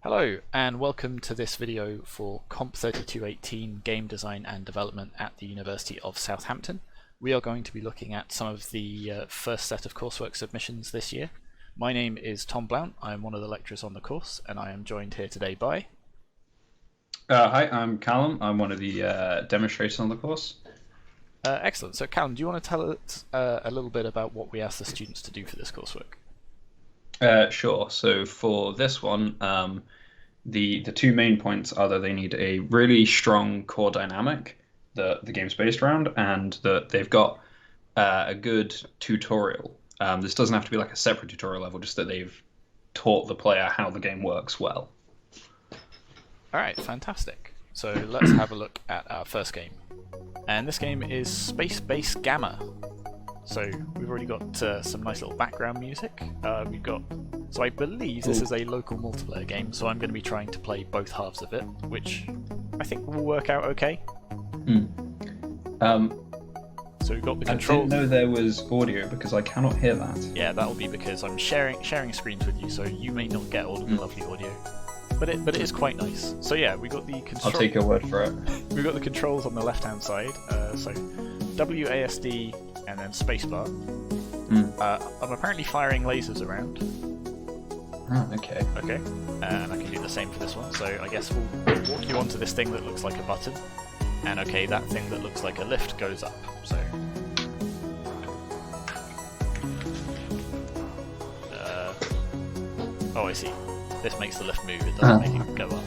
Hello and welcome to this video for COMP3218 Game Design and Development at the University of Southampton. We are going to be looking at some of the first set of coursework submissions this year. My name is Tom Blount, I am one of the lecturers on the course and I am joined here today by... Hi, I'm Callum. I'm one of the demonstrators on the course. Excellent. So Callum, do you want to tell us a little bit about what we asked the students to do for this coursework? Sure. So for this one, the two main points are that they need a really strong core dynamic that the game's based around, and that they've got a good tutorial. This doesn't have to be like a separate tutorial level, just that they've taught the player how the game works well. Alright, fantastic. So let's have a look at our first game. And this game is Space Base Gamma. So we've already got some nice little background music. So I believe this is a local multiplayer game, so I'm going to be trying to play both halves of it, which I think will work out okay. So we've got the controls. I didn't know there was audio because I cannot hear that. Yeah, that'll be because I'm sharing screens with you, so you may not get all of the lovely audio. But it is quite nice. So yeah, we got the controls. I'll take your word for it. We've got the controls on the left-hand side. So WASD and then spacebar. I'm apparently firing lasers around. Oh, okay. Okay, and I can do the same for this one. So I guess we'll walk you onto this thing that looks like a button. And okay, that thing that looks like a lift goes up. So. Oh, I see. This makes the lift move, it doesn't make it go up.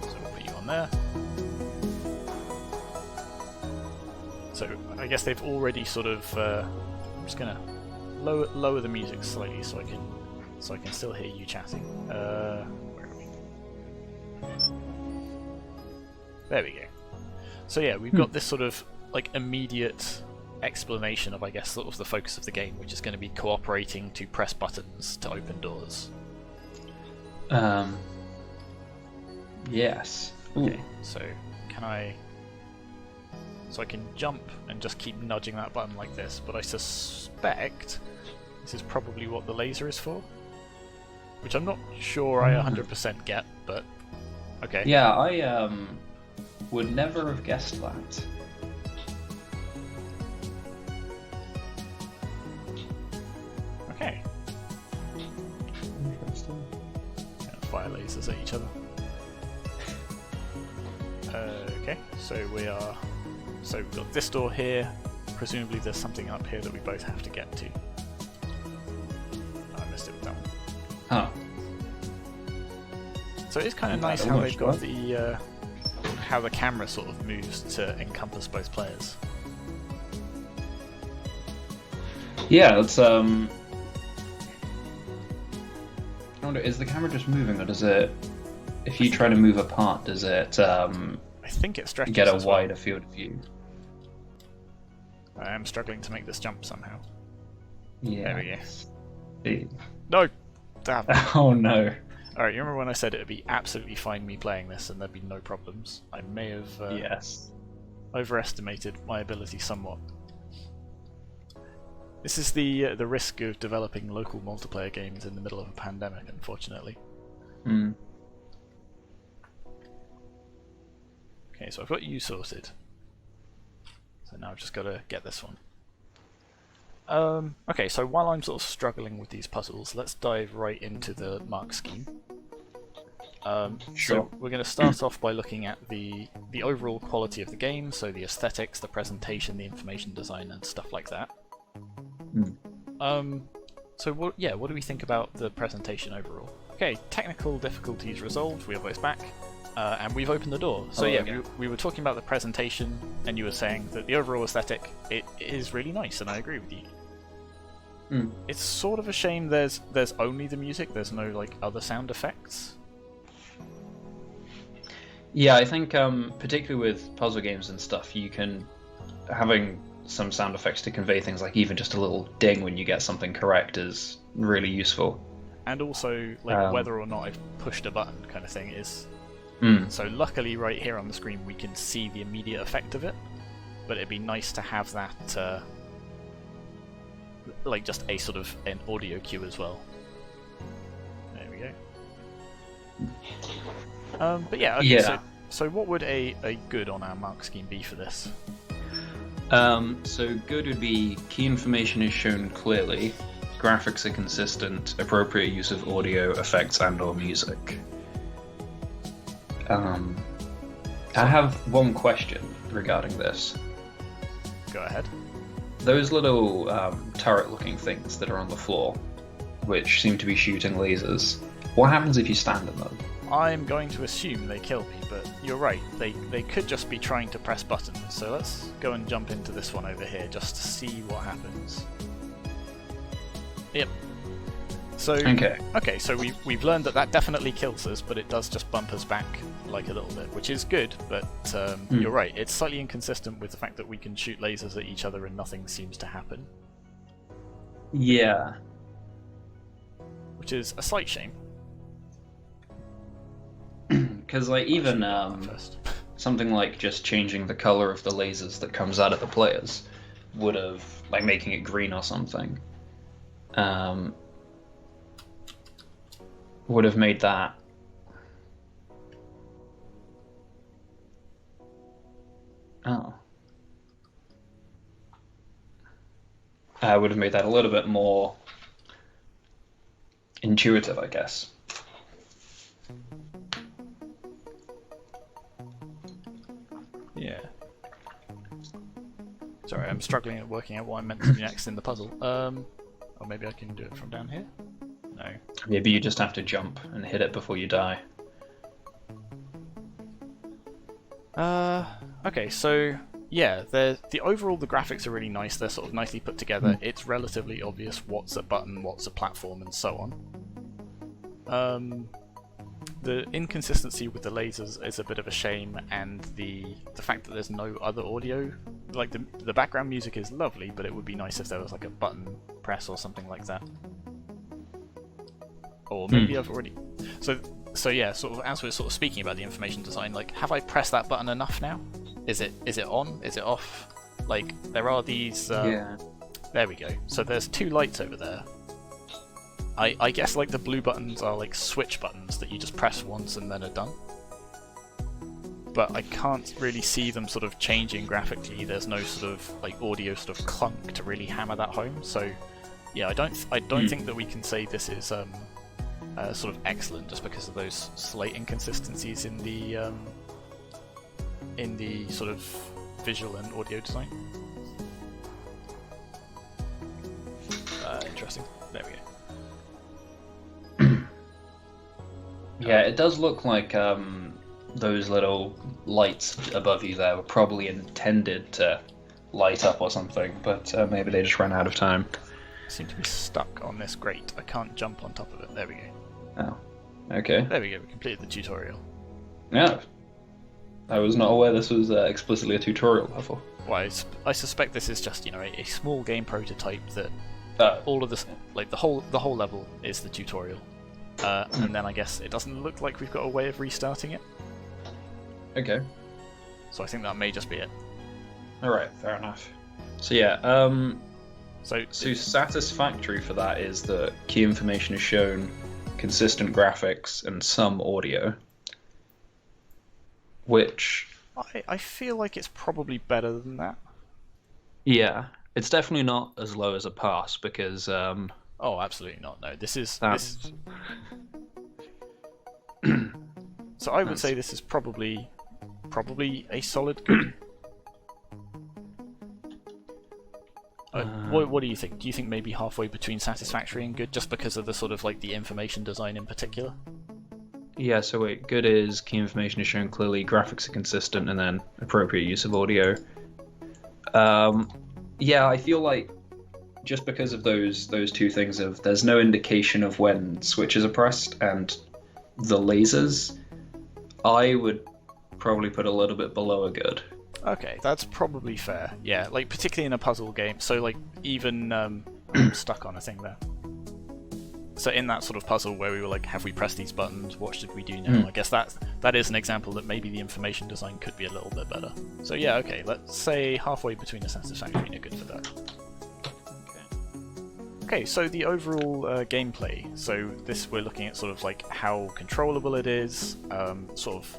So we'll put you on there. So I guess they've already sort of. I'm just gonna lower the music slightly so I can still hear you chatting. Where are we? There we go. So yeah, we've got this sort of like immediate explanation of, I guess, sort of the focus of the game, which is going to be cooperating to press buttons to open doors. Yes. Okay, so can I... So I can jump and just keep nudging that button like this, but I suspect this is probably what the laser is for, which I'm not sure I 100% get, but okay. Yeah, I would never have guessed that. Okay. Interesting. Fire lasers at each other. Okay, so we've got this door here. Presumably there's something up here that we both have to get to. Oh, I missed it with that one. Huh. So it's kind of nice how they've got the how the camera sort of moves to encompass both players. Yeah, it's I wonder, is the camera just moving, or does it, if you try to move apart, does it I think it stretches get a as well. wider field of view? I am struggling to make this jump somehow. Yeah. There we go. See. No! Damn. Oh no. Alright, you remember when I said it would be absolutely fine me playing this and there'd be no problems? I may have Yes. overestimated my ability somewhat. This is the risk of developing local multiplayer games in the middle of a pandemic, unfortunately. Okay, so I've got you sorted. So now I've just got to get this one. Okay, so while I'm sort of struggling with these puzzles, let's dive right into the mark scheme. Sure. So we're going to start off by looking at the overall quality of the game, so the aesthetics, the presentation, the information design, and stuff like that. So what do we think about the presentation overall? Okay, technical difficulties resolved, we are both back, and we've opened the door. So we were talking about the presentation, and you were saying that the overall aesthetic, it is really nice, and I agree with you. It's sort of a shame there's only the music, there's no like other sound effects. Yeah, I think particularly with puzzle games and stuff, you can having some sound effects to convey things, like even just a little ding when you get something correct, is really useful. And also like whether or not I've pushed a button kind of thing is. So luckily right here on the screen we can see the immediate effect of it, but it'd be nice to have that like just a sort of an audio cue as well. There we go. But yeah, okay, Yeah. so what would a good on our mark scheme be for this? So good would be key information is shown clearly, graphics are consistent, appropriate use of audio, effects, and/or music. I have one question regarding this. Go ahead. Those little turret-looking things that are on the floor, which seem to be shooting lasers, what happens if you stand in them? I'm going to assume they kill me, but you're right, they could just be trying to press buttons, so let's go and jump into this one over here just to see what happens. Yep. So okay, so we've learned that definitely kills us, but it does just bump us back like a little bit, which is good, but you're right, it's slightly inconsistent with the fact that we can shoot lasers at each other and nothing seems to happen. Yeah. Which is a slight shame. Because like even something like just changing the color of the lasers that comes out of the players would have, like making it green or something, would have made that would have made that a little bit more intuitive, I guess. Yeah. Sorry, I'm struggling at working out what I'm meant to do next in the puzzle. Or maybe I can do it from down here? No. Maybe you just have to jump and hit it before you die. Okay, so yeah, the overall the graphics are really nice. They're sort of nicely put together. It's relatively obvious what's a button, what's a platform, and so on. The inconsistency with the lasers is a bit of a shame, and the fact that there's no other audio. Like the background music is lovely, but it would be nice if there was like a button press or something like that. Or maybe I've already. So yeah, sort of as we're sort of speaking about the information design, like have I pressed that button enough now? Is it on? Is it off? Like there are these. Yeah. There we go. So there's two lights over there. I guess like the blue buttons are like switch buttons that you just press once and then are done. But I can't really see them sort of changing graphically. There's no sort of like audio sort of clunk to really hammer that home. So yeah, I don't think that we can say this is sort of excellent just because of those slight inconsistencies in the sort of visual and audio design. Interesting. There we go. Yeah, it does look like those little lights above you there were probably intended to light up or something, but maybe they just ran out of time. I seem to be stuck on this grate. I can't jump on top of it. There we go. Oh, okay. There we go. We completed the tutorial. Yeah. I was not aware this was explicitly a tutorial level. Well, I suspect this is just, you know, a small game prototype that all of this, like the whole level is the tutorial. And then I guess it doesn't look like we've got a way of restarting it. Okay. So I think that may just be it. Alright, fair enough. So yeah, so satisfactory for that is that key information is shown, consistent graphics, and some audio. Which... I feel like it's probably better than that. Yeah, it's definitely not as low as a pass, because... Oh, absolutely not. No, this is... So I would say this is probably a solid good. What do you think? Do you think maybe halfway between satisfactory and good, just because of the sort of like the information design in particular? Yeah, so wait, good is key information is shown clearly, graphics are consistent, and then appropriate use of audio. Yeah, I feel like just because of those two things of there's no indication of when switches are pressed and the lasers, I would probably put a little bit below a good. Okay, that's probably fair. Yeah, like particularly in a puzzle game. So like even I'm stuck on a thing there. So in that sort of puzzle where we were like, have we pressed these buttons? What should we do now? I guess that is an example that maybe the information design could be a little bit better. So yeah, okay, let's say halfway between a satisfactory and a good for that. Okay, so the overall gameplay. So this we're looking at sort of like how controllable it is, sort of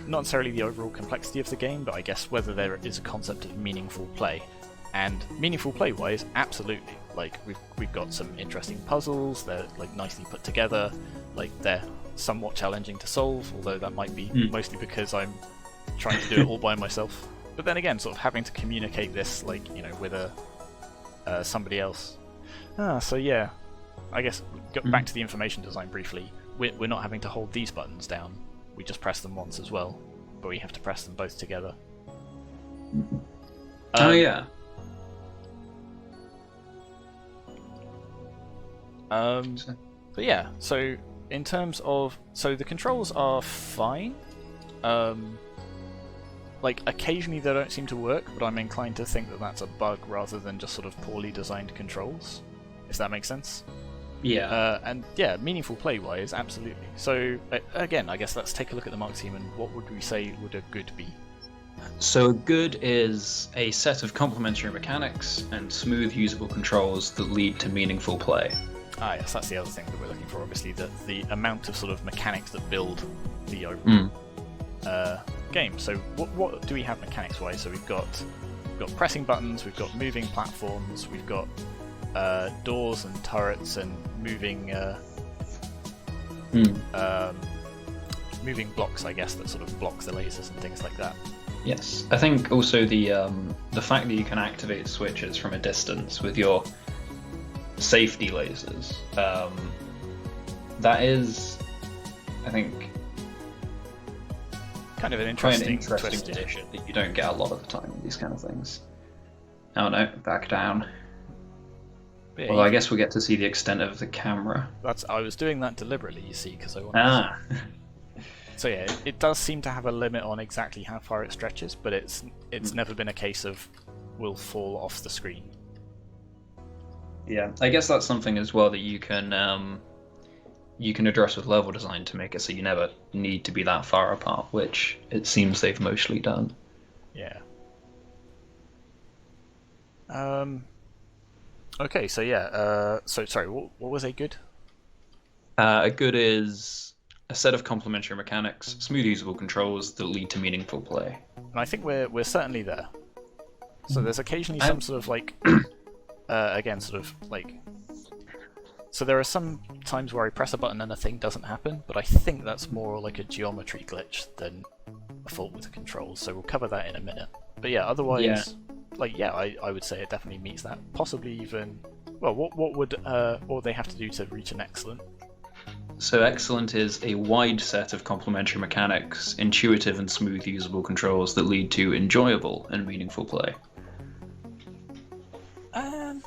not necessarily the overall complexity of the game, but I guess whether there is a concept of meaningful play. And meaningful play-wise, absolutely. Like we've got some interesting puzzles. They're like nicely put together. Like they're somewhat challenging to solve, although that might be mostly because I'm trying to do it all by myself. But then again, sort of having to communicate this, like, you know, with somebody else. So yeah, I guess back to the information design briefly. We're not having to hold these buttons down. We just press them once as well, but we have to press them both together. Oh yeah. But yeah, so in terms of, so the controls are fine. Like occasionally they don't seem to work, but I'm inclined to think that that's a bug rather than just sort of poorly designed controls, if that makes sense. Yeah. And yeah, meaningful play-wise, absolutely. So again, I guess let's take a look at the Monk team and what would we say would a good be? So a good is a set of complementary mechanics and smooth usable controls that lead to meaningful play. Ah yes, that's the other thing that we're looking for, obviously, the amount of sort of mechanics that build the overall game. So what do we have mechanics-wise? So we've got pressing buttons, we've got moving platforms, we've got doors and turrets and moving moving blocks, I guess, that sort of block the lasers and things like that. Yes, I think also the fact that you can activate switches from a distance with your safety lasers, that is, I think, kind of an interesting twist addition that you don't get a lot of the time in these kind of things. Oh no, back down. Yeah, well, I guess we'll get to see the extent of the camera. I was doing that deliberately, you see, because I wanted to... So yeah, it does seem to have a limit on exactly how far it stretches, but it's never been a case of will fall off the screen. Yeah, I guess that's something as well that you can address with level design to make it so you never need to be that far apart, which it seems they've mostly done. Yeah. Okay, so yeah, so sorry, what was a good? A good is a set of complementary mechanics, smooth usable controls that lead to meaningful play. And I think we're certainly there. So there's occasionally some sort of like, again, sort of like, so there are some times where I press a button and a thing doesn't happen, but I think that's more like a geometry glitch than a fault with the controls, so we'll cover that in a minute. But yeah, otherwise, I would say it definitely meets that. Possibly even, well, what would they have to do to reach an excellent? So excellent is a wide set of complementary mechanics, intuitive and smooth usable controls that lead to enjoyable and meaningful play. And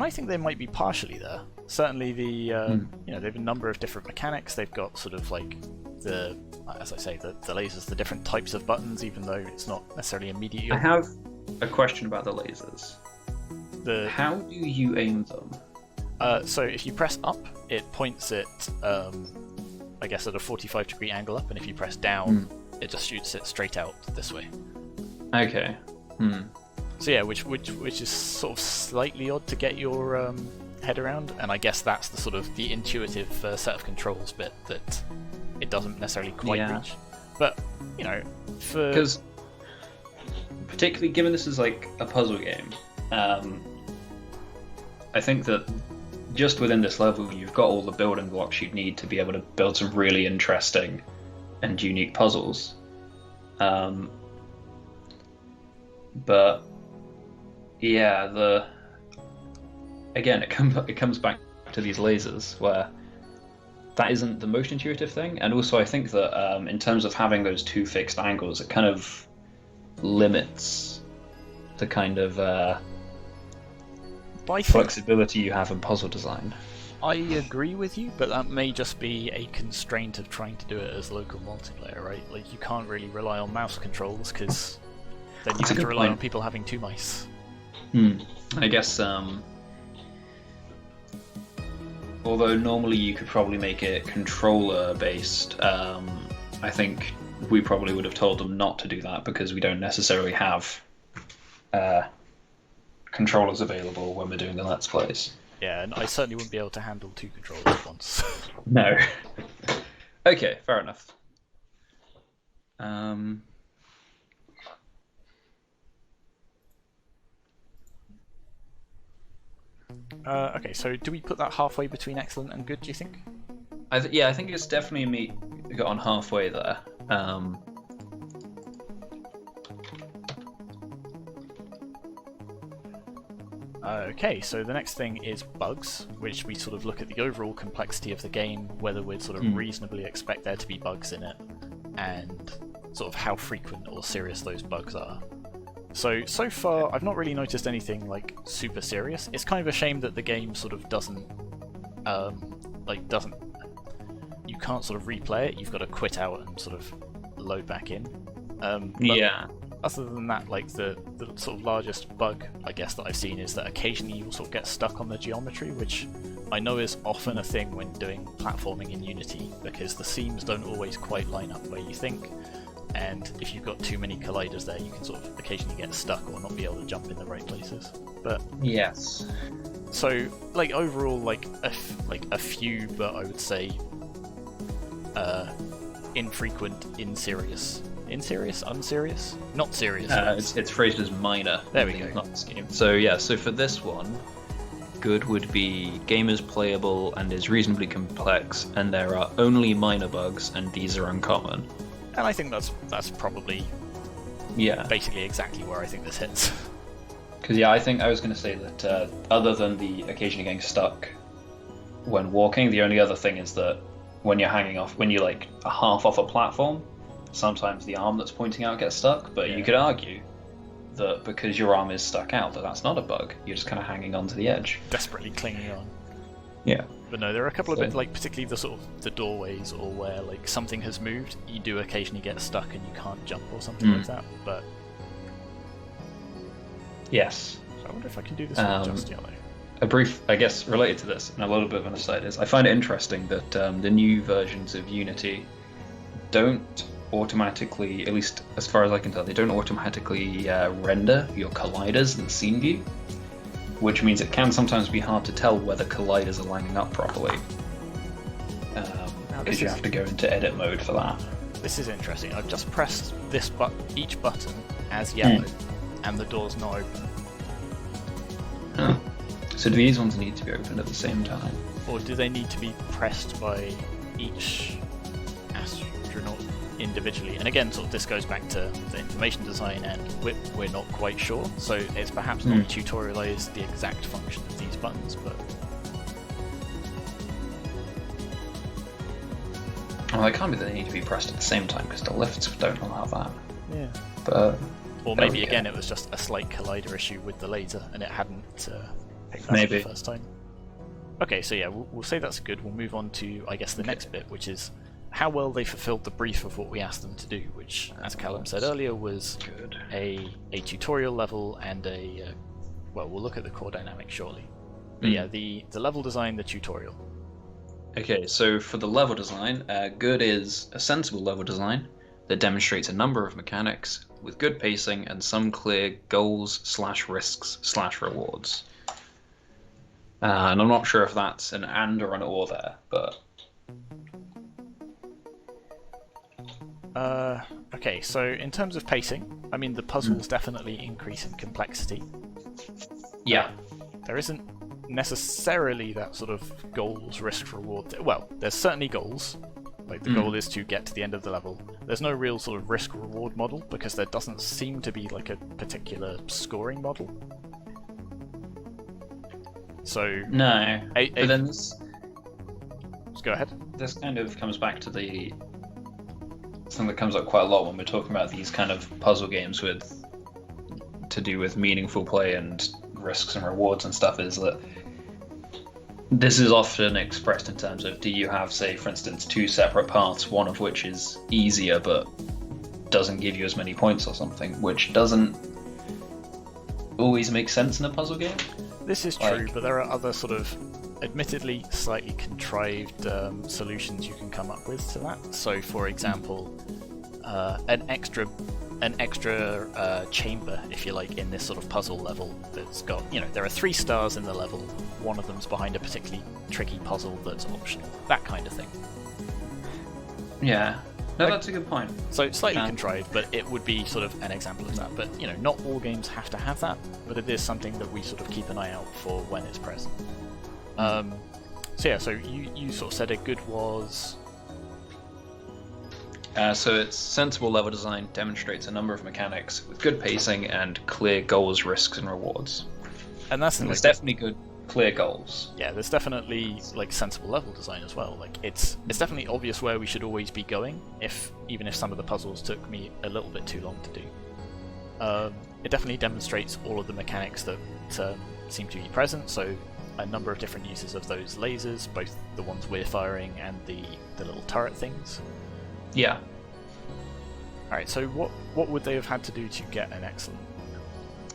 I think they might be partially there. Certainly they have a number of different mechanics. They've got sort of like as I say, the lasers, the different types of buttons, even though it's not necessarily immediate. I have a question about the lasers. How do you aim them? So if you press up, it points it, I guess, at a 45-degree angle up, and if you press down, it just shoots it straight out this way. Okay. So yeah, which is sort of slightly odd to get your head around, and I guess that's the sort of the intuitive set of controls bit that it doesn't necessarily quite reach. But you know, because particularly given this is like a puzzle game, I think that just within this level, you've got all the building blocks you'd need to be able to build some really interesting and unique puzzles. But yeah, again, it comes back to these lasers where that isn't the most intuitive thing, and also I think that in terms of having those two fixed angles, it kind of limits the kind of flexibility you have in puzzle design. I agree with you, but that may just be a constraint of trying to do it as local multiplayer, right? Like, you can't really rely on mouse controls, because then you have to rely on people having two mice. I guess, although normally you could probably make it controller-based, I think we probably would have told them not to do that, because we don't necessarily have controllers available when we're doing the Let's Plays. Yeah, and I certainly wouldn't be able to handle 2 controllers at once. No. Okay, fair enough. Um, Okay, so do we put that halfway between excellent and good, do you think? I think it's definitely got on halfway there. Okay, so the next thing is bugs, which we sort of look at the overall complexity of the game, whether we'd sort of reasonably expect there to be bugs in it, and sort of how frequent or serious those bugs are. So far, I've not really noticed anything like super serious. It's kind of a shame that the game sort of doesn't, you can't sort of replay it. You've got to quit out and sort of load back in. Yeah. Other than that, like the sort of largest bug I guess that I've seen is that occasionally you'll sort of get stuck on the geometry, which I know is often a thing when doing platforming in Unity, because the seams don't always quite line up where you think. And if you've got too many colliders there, you can sort of occasionally get stuck or not be able to jump in the right places. But Yes. so, like overall, like a few, but I would say infrequent, unserious, not serious. It's phrased as minor. There we go. Not scheme. So yeah, so for this one, good would be game is playable and is reasonably complex, and there are only minor bugs, and these are uncommon. And I think that's probably basically exactly where I think this hits. Because I think I was going to say that other than the occasionally getting stuck when walking, the only other thing is that when you're when you're like a half off a platform, sometimes the arm that's pointing out gets stuck. But you could argue that because your arm is stuck out, that's not a bug. You're just kind of hanging onto the edge, desperately clinging on. Yeah. But no, there are a couple of bits, like particularly the sort of the doorways, or where like something has moved, you do occasionally get stuck and you can't jump or something like that. But yes. So I wonder if I can do this with just yellow. A brief, I guess, related to this, and a little bit of an aside, is I find it interesting that the new versions of Unity don't automatically, at least as far as I can tell, they don't automatically render your colliders in scene view, which means it can sometimes be hard to tell whether colliders are lining up properly, because you have to go into edit mode for that. This is interesting. I've just pressed each button as yellow, and the door's not open. Oh. So do these ones need to be opened at the same time? Or do they need to be pressed by each astronaut individually? And again, sort of this goes back to the information design, and we're not quite sure. So it's perhaps not tutorialized the exact function of these buttons, but... Well, it can't be that they need to be pressed at the same time, because the lifts don't allow that. Yeah. But... Or maybe, again, it was just a slight collider issue with the laser, and it hadn't picked that up the first time. Okay, so yeah, we'll say that's good. We'll move on to, I guess, the next bit, which is how well they fulfilled the brief of what we asked them to do, which, as Callum said earlier, was a tutorial level and well, we'll look at the core dynamics shortly. But yeah, the level design, the tutorial. Okay, so for the level design, good is a sensible level design that demonstrates a number of mechanics with good pacing and some clear goals/risks/rewards. And I'm not sure if that's an and or an or there, but... Okay, so in terms of pacing, I mean, the puzzles definitely increase in complexity. Yeah. There isn't necessarily that sort of goals, risk, reward. Well, there's certainly goals. Like, the goal is to get to the end of the level. There's no real sort of risk-reward model, because there doesn't seem to be, like, a particular scoring model. So... No, but then this... Just go ahead. This kind of comes back to the... something that comes up quite a lot when we're talking about these kind of puzzle games with... to do with meaningful play and risks and rewards and stuff, is that this is often expressed in terms of, do you have, say, for instance, two separate paths, one of which is easier but doesn't give you as many points or something, which doesn't always make sense in a puzzle game. This is true, but there are other sort of, admittedly, slightly contrived solutions you can come up with to that. So, for example, an extra an extra chamber, if you like, in this sort of puzzle level that's got, there are 3 stars in the level, one of them's behind a particularly tricky puzzle that's optional, that kind of thing. Yeah. No, that's a good point. So slightly contrived, but it would be sort of an example of that. But, not all games have to have that, but it is something that we sort of keep an eye out for when it's present. So you sort of said a good was... So it's sensible level design, demonstrates a number of mechanics with good pacing and clear goals, risks, and rewards. And that's there's definitely good, clear goals. Yeah, there's definitely sensible level design as well. It's definitely obvious where we should always be going, even if some of the puzzles took me a little bit too long to do. It definitely demonstrates all of the mechanics that seem to be present. So a number of different uses of those lasers, both the ones we're firing and the little turret things. Yeah. Alright, so what would they have had to do to get an excellent?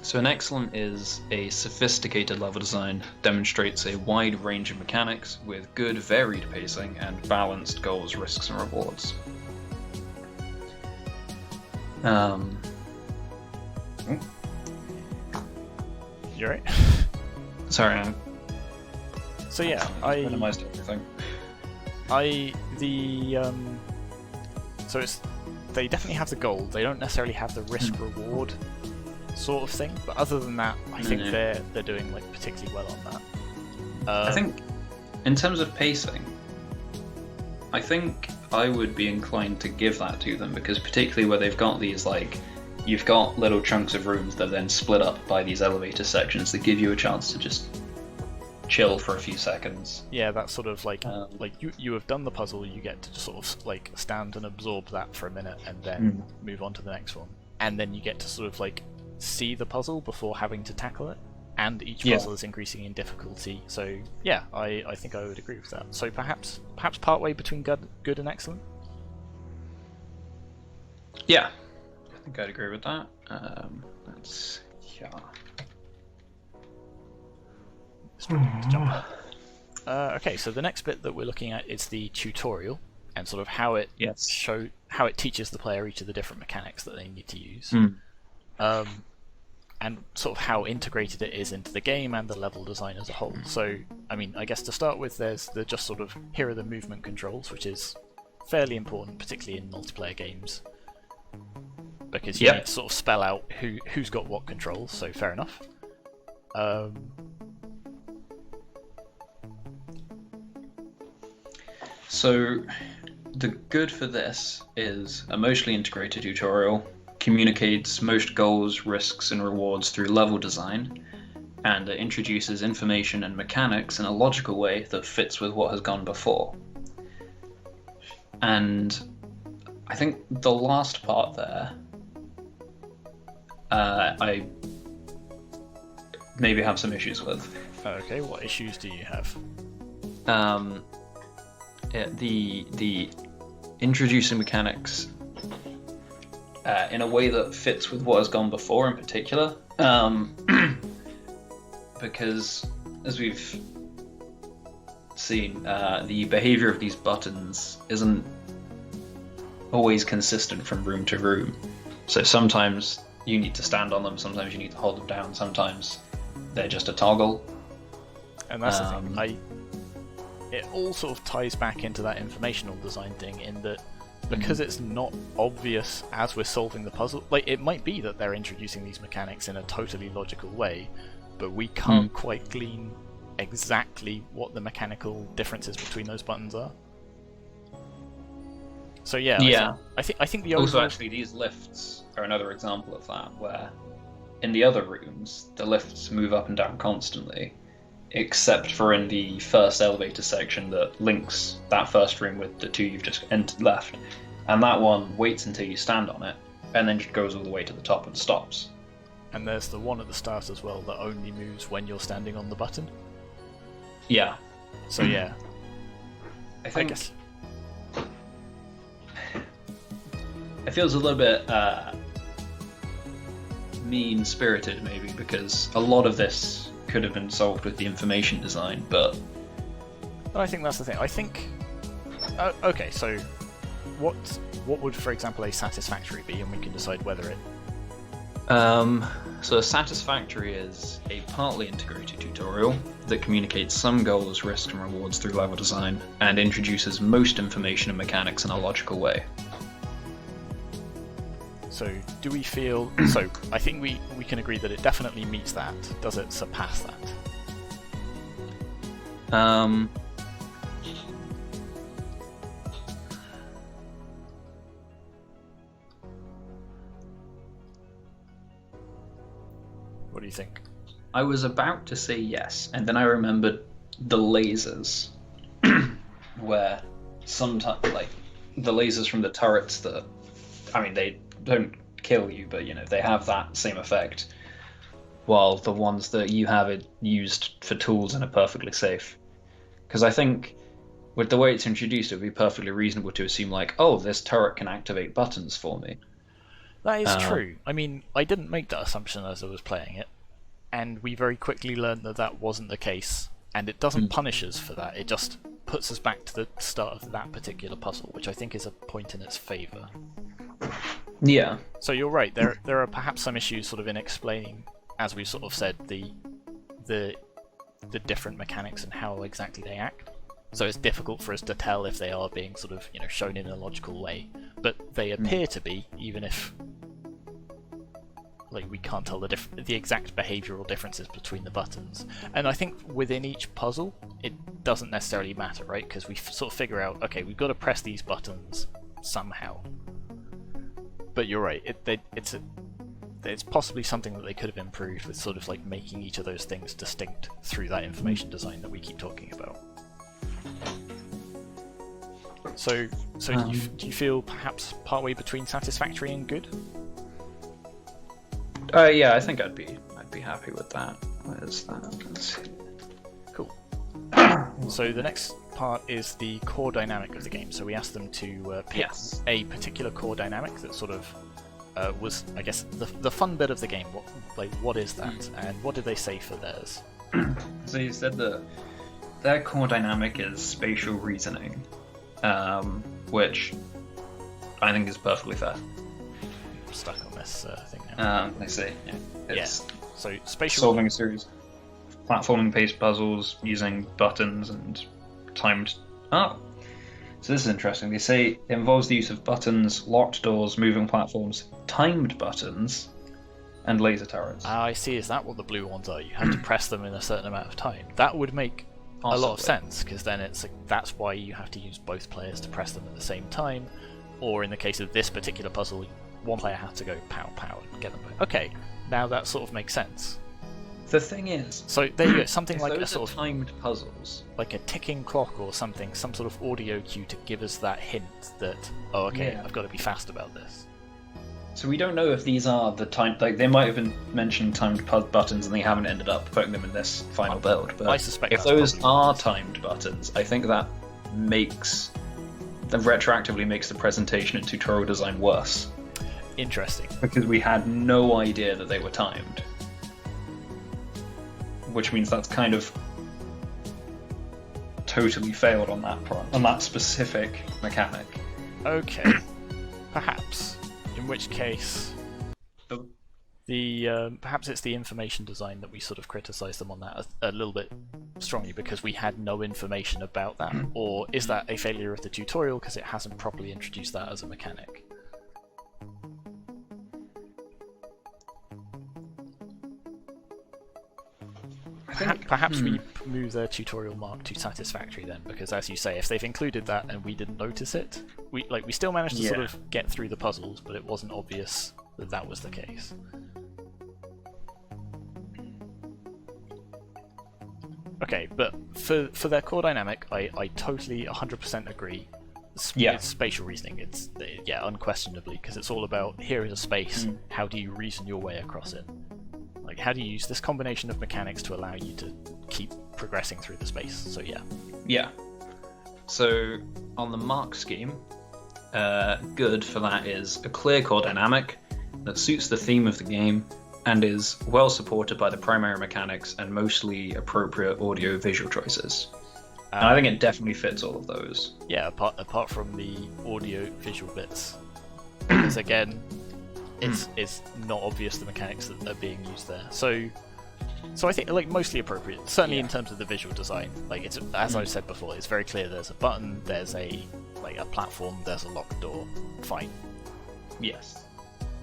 So an excellent is a sophisticated level design, demonstrates a wide range of mechanics with good varied pacing and balanced goals, risks, and rewards. You're right. Sorry, So yeah, I minimized everything. So they definitely have the goal. They don't necessarily have the risk reward sort of thing, but other than that, I think they're doing particularly well on that. I think in terms of pacing, I think I would be inclined to give that to them, because particularly where they've got these you've got little chunks of rooms that are then split up by these elevator sections that give you a chance to just chill for a few seconds. Yeah, that's sort of you have done the puzzle, you get to just sort of stand and absorb that for a minute and then move on to the next one, and then you get to sort of see the puzzle before having to tackle it, and each puzzle is increasing in difficulty. So yeah, I think I would agree with that. So perhaps partway between good and excellent. Yeah, I think I'd agree with that. Okay, so the next bit that we're looking at is the tutorial, and sort of how it teaches the player each of the different mechanics that they need to use, and sort of how integrated it is into the game and the level design as a whole. So, I guess to start with, there's just sort of here are the movement controls, which is fairly important, particularly in multiplayer games, because you need to sort of spell out who's got what controls. So fair enough. So the good for this is a mostly integrated tutorial, communicates most goals, risks, and rewards through level design, and it introduces information and mechanics in a logical way that fits with what has gone before. And I think the last part there, I maybe have some issues with. Okay, what issues do you have? The introducing mechanics in a way that fits with what has gone before in particular, because as we've seen, the behavior of these buttons isn't always consistent from room to room. So sometimes you need to stand on them, sometimes you need to hold them down, sometimes they're just a toggle. And that's the thing. It all sort of ties back into that informational design thing, in that because it's not obvious as we're solving the puzzle, it might be that they're introducing these mechanics in a totally logical way, but we can't quite glean exactly what the mechanical differences between those buttons are. So yeah. I think the also actually these lifts are another example of that, where in the other rooms the lifts move up and down constantly, except for in the first elevator section that links that first room with the two you've just left, and that one waits until you stand on it and then just goes all the way to the top and stops. And there's the one at the start as well that only moves when you're standing on the button. Yeah. So yeah, I guess it feels a little bit mean-spirited maybe, because a lot of this could have been solved with the information design, but I think that's the thing. I think okay, so what what would, for example, a satisfactory be, and we can decide whether it... So a satisfactory is a partly integrated tutorial that communicates some goals, risks, and rewards through level design, and introduces most information and mechanics in a logical way. So do we feel... So I think we can agree that it definitely meets that. Does it surpass that? What do you think? I was about to say yes, and then I remembered the lasers, where sometimes, like, the lasers from the turrets that, I mean, they don't kill you, but, you know, they have that same effect, while the ones that you have it used for tools and are perfectly safe. Because I think, with the way it's introduced, it would be perfectly reasonable to assume, like, oh, this turret can activate buttons for me. That is true. I mean, I didn't make that assumption as I was playing it, and we very quickly learned that that wasn't the case, and it doesn't punish us for that, it just puts us back to the start of that particular puzzle, which I think is a point in its favour. Yeah. So you're right, there are perhaps some issues sort of in explaining, as we sort of said, the different mechanics and how exactly they act. So it's difficult for us to tell if they are being sort of, you know, shown in a logical way, but they appear to be, even if, like, we can't tell the exact behavioural differences between the buttons. And I think within each puzzle, it doesn't necessarily matter, right? Because we sort of figure out, okay, we've got to press these buttons somehow. But you're right, it's possibly something that they could have improved with sort of like making each of those things distinct through that information design that we keep talking about. So do you feel perhaps partway between satisfactory and good? Yeah, I think I'd be happy with that. Where's that? Let's see. Cool. So the next part is the core dynamic of the game. So we asked them to pick a particular core dynamic that sort of was, I guess, the fun bit of the game. What is that, and what did they say for theirs? So you said that their core dynamic is spatial reasoning, which I think is perfectly fair. I'm stuck on this thing now. I see. Yeah. It's So spatial solving a series of platforming-based puzzles using buttons and timed. Oh, so this is interesting. They say it involves the use of buttons, locked doors, moving platforms, timed buttons, and laser turrets. I see. Is that what the blue ones are? You have to press them in a certain amount of time. That would make a lot of sense, because then it's like, that's why you have to use both players to press them at the same time. Or in the case of this particular puzzle, one player had to go pow pow and get them both. Okay, now that sort of makes sense. The thing is, so there you go, something like those a sort are of timed puzzles, like a ticking clock or something, some sort of audio cue to give us that hint that, oh, okay, I've got to be fast about this. So we don't know if these are the timed, like they might have mentioned timed buttons and they haven't ended up putting them in this final build. But I suspect if those are timed buttons, I think that retroactively makes the presentation and tutorial design worse. Interesting. Because we had no idea that they were timed. Which means that's kind of totally failed on that specific mechanic. Okay. Perhaps. In which case, perhaps it's the information design that we sort of criticise them on that a little bit strongly because we had no information about that, or is that a failure of the tutorial because it hasn't properly introduced that as a mechanic? Perhaps we move the tutorial mark to satisfactory then, because as you say, if they've included that and we didn't notice it, we still managed to sort of get through the puzzles, but it wasn't obvious that that was the case. Okay, but for their core dynamic, I totally 100% agree. It's spatial reasoning. It's unquestionably, because it's all about here is a space. How do you reason your way across it? Like, how do you use this combination of mechanics to allow you to keep progressing through the space? So yeah. Yeah. So on the mark scheme, good for that is a clear core dynamic that suits the theme of the game and is well supported by the primary mechanics and mostly appropriate audio visual choices. And I think it definitely fits all of those. Yeah, apart from the audio visual bits, because again, it's not obvious the mechanics that are being used there. So I think like mostly appropriate. Certainly in terms of the visual design, like it's as I said before, it's very clear. There's a button, there's a platform, there's a locked door. Fine. Yes.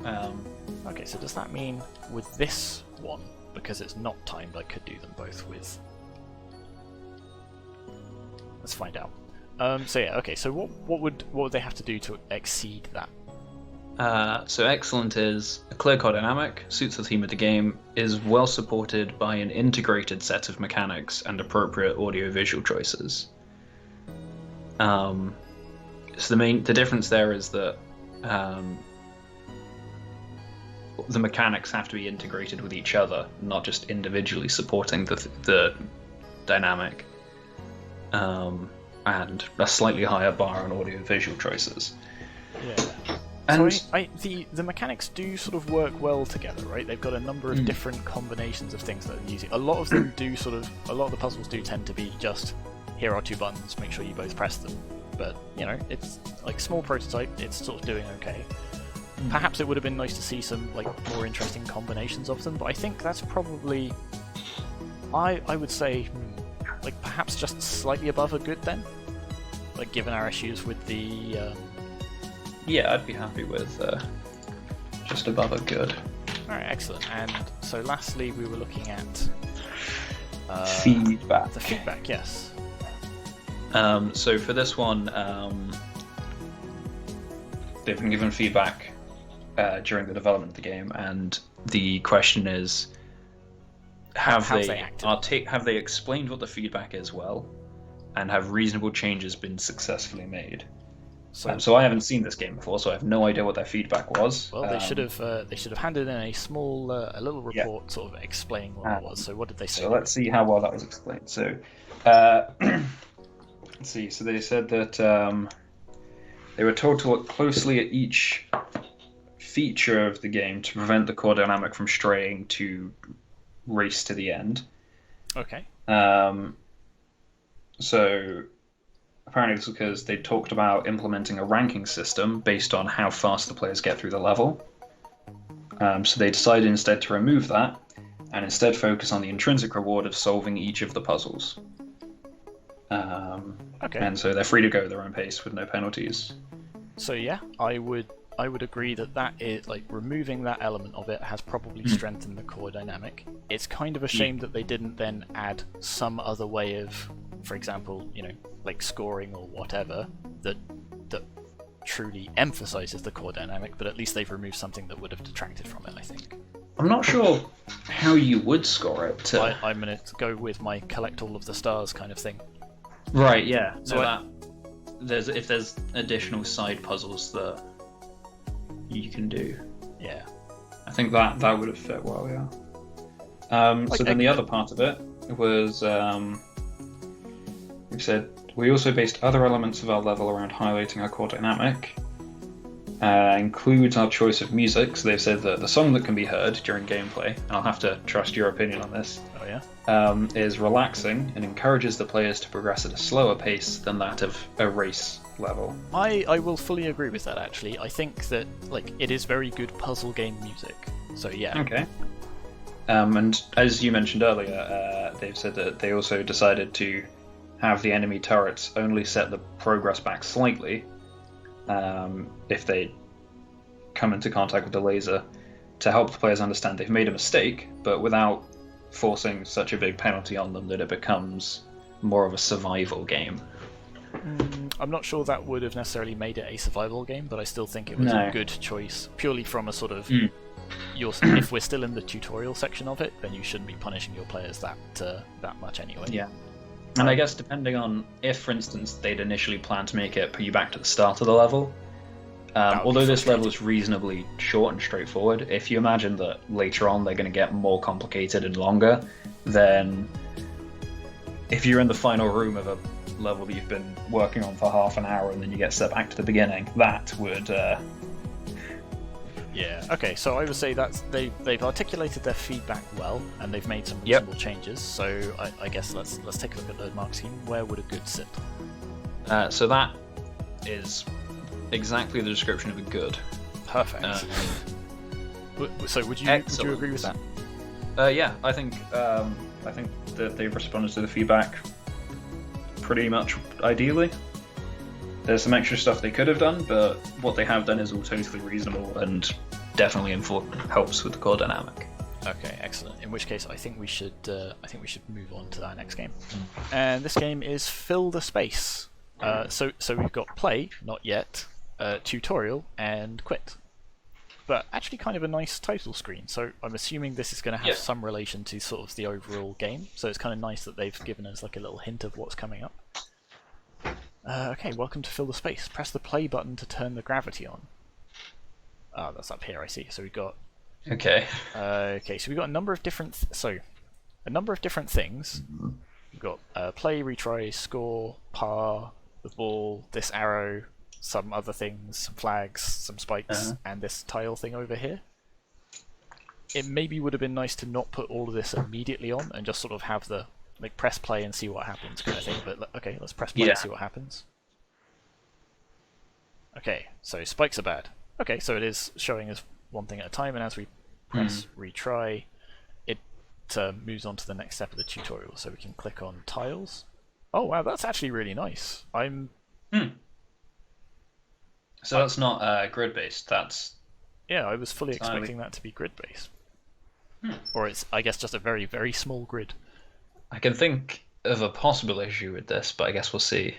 Okay, so does that mean with this one, because it's not timed, I could do them both with? Let's find out. So yeah, okay. So what would they have to do to exceed that? So excellent is a clear core dynamic, suits the theme of the game, is well supported by an integrated set of mechanics and appropriate audio-visual choices. So the difference there is that the mechanics have to be integrated with each other, not just individually supporting the dynamic. And a slightly higher bar on audio-visual choices. Yeah. And so the mechanics do sort of work well together, right? They've got a number of different combinations of things that they're using. A lot of them do a lot of the puzzles do tend to be just, here are two buttons, make sure you both press them. But, you know, it's like small prototype, it's sort of doing okay. Perhaps it would have been nice to see some like more interesting combinations of them, but I think that's probably, I would say, like perhaps just slightly above a good then? Like given our issues with the... Yeah, I'd be happy with just above a good. Alright, excellent. And so lastly we were looking at... feedback. The feedback, yes. So for this one, they've been given feedback during the development of the game, and the question is, have they explained what the feedback is well, and have reasonable changes been successfully made? So I haven't seen this game before, so I have no idea what their feedback was. Well, they should have handed in a small, a little report, sort of explaining what it was. So what did they say? So let's see how well that was explained. So, let's see. So they said that they were told to look closely at each feature of the game to prevent the core dynamic from straying to race to the end. Okay. So apparently it's because they talked about implementing a ranking system based on how fast the players get through the level. So they decided instead to remove that and instead focus on the intrinsic reward of solving each of the puzzles. Okay. And so they're free to go at their own pace with no penalties. So yeah, I would agree that is like removing that element of it has probably strengthened the core dynamic. It's kind of a shame that they didn't then add some other way of, for example, you know, like scoring or whatever that truly emphasizes the core dynamic, but at least they've removed something that would have detracted from it, I think. I'm not sure how you would score it. I'm going to go with my collect all of the stars kind of thing. Right, yeah. So if there's additional side puzzles that you can do. Yeah. I think that would have fit well, yeah. So then the other part of it was, we said, we also based other elements of our level around highlighting our core dynamic. Includes our choice of music, so they've said that the song that can be heard during gameplay, and I'll have to trust your opinion on this, is relaxing and encourages the players to progress at a slower pace than that of a race level. I will fully agree with that, actually. I think that like it is very good puzzle game music, so yeah. Okay. And as you mentioned earlier, they've said that they also decided to have the enemy turrets only set the progress back slightly if they come into contact with the laser, to help the players understand they've made a mistake, but without forcing such a big penalty on them that it becomes more of a survival game. I'm not sure that would have necessarily made it a survival game, but I still think it was a good choice, purely from a sort of... if we're still in the tutorial section of it, then you shouldn't be punishing your players that much anyway. Yeah. And I guess depending on if, for instance, they'd initially planned to make it put you back to the start of the level, although this level is reasonably short and straightforward, if you imagine that later on they're going to get more complicated and longer, then if you're in the final room of a level that you've been working on for half an hour and then you get set back to the beginning, that would Yeah. Okay. So I would say that's they've articulated their feedback well, and they've made some reasonable changes. So I guess let's take a look at the mark scheme. Where would a good sit? So that is exactly the description of a good. Perfect. So would you agree with that? Yeah, I think that they've responded to the feedback pretty much ideally. There's some extra stuff they could have done, but what they have done is all totally reasonable and definitely helps with the core dynamic. Okay, excellent. In which case, I think we should move on to our next game. And this game is Fill the Space. So we've got play, not yet, tutorial, and quit. But actually, kind of a nice title screen. So I'm assuming this is going to have some relation to sort of the overall game. So it's kind of nice that they've given us like a little hint of what's coming up. Okay, welcome to Fill the Space. Press the play button to turn the gravity on. Ah, that's up here. I see. So we've got. Okay. Okay, so we've got a number of different. Things. We've got play, retry, score, par, the ball, this arrow, some other things, some flags, some spikes, and this tile thing over here. It maybe would have been nice to not put all of this immediately on and just sort of have the like press play and see what happens kind of thing. But okay, let's press play and see what happens. Okay, so spikes are bad. Okay, so it is showing us one thing at a time, and as we press retry, it moves on to the next step of the tutorial. So we can click on tiles. Oh wow, that's actually really nice. So that's not grid based. That's I was fully expecting that to be grid based, or it's I guess just a very very small grid. I can think of a possible issue with this, but I guess we'll see.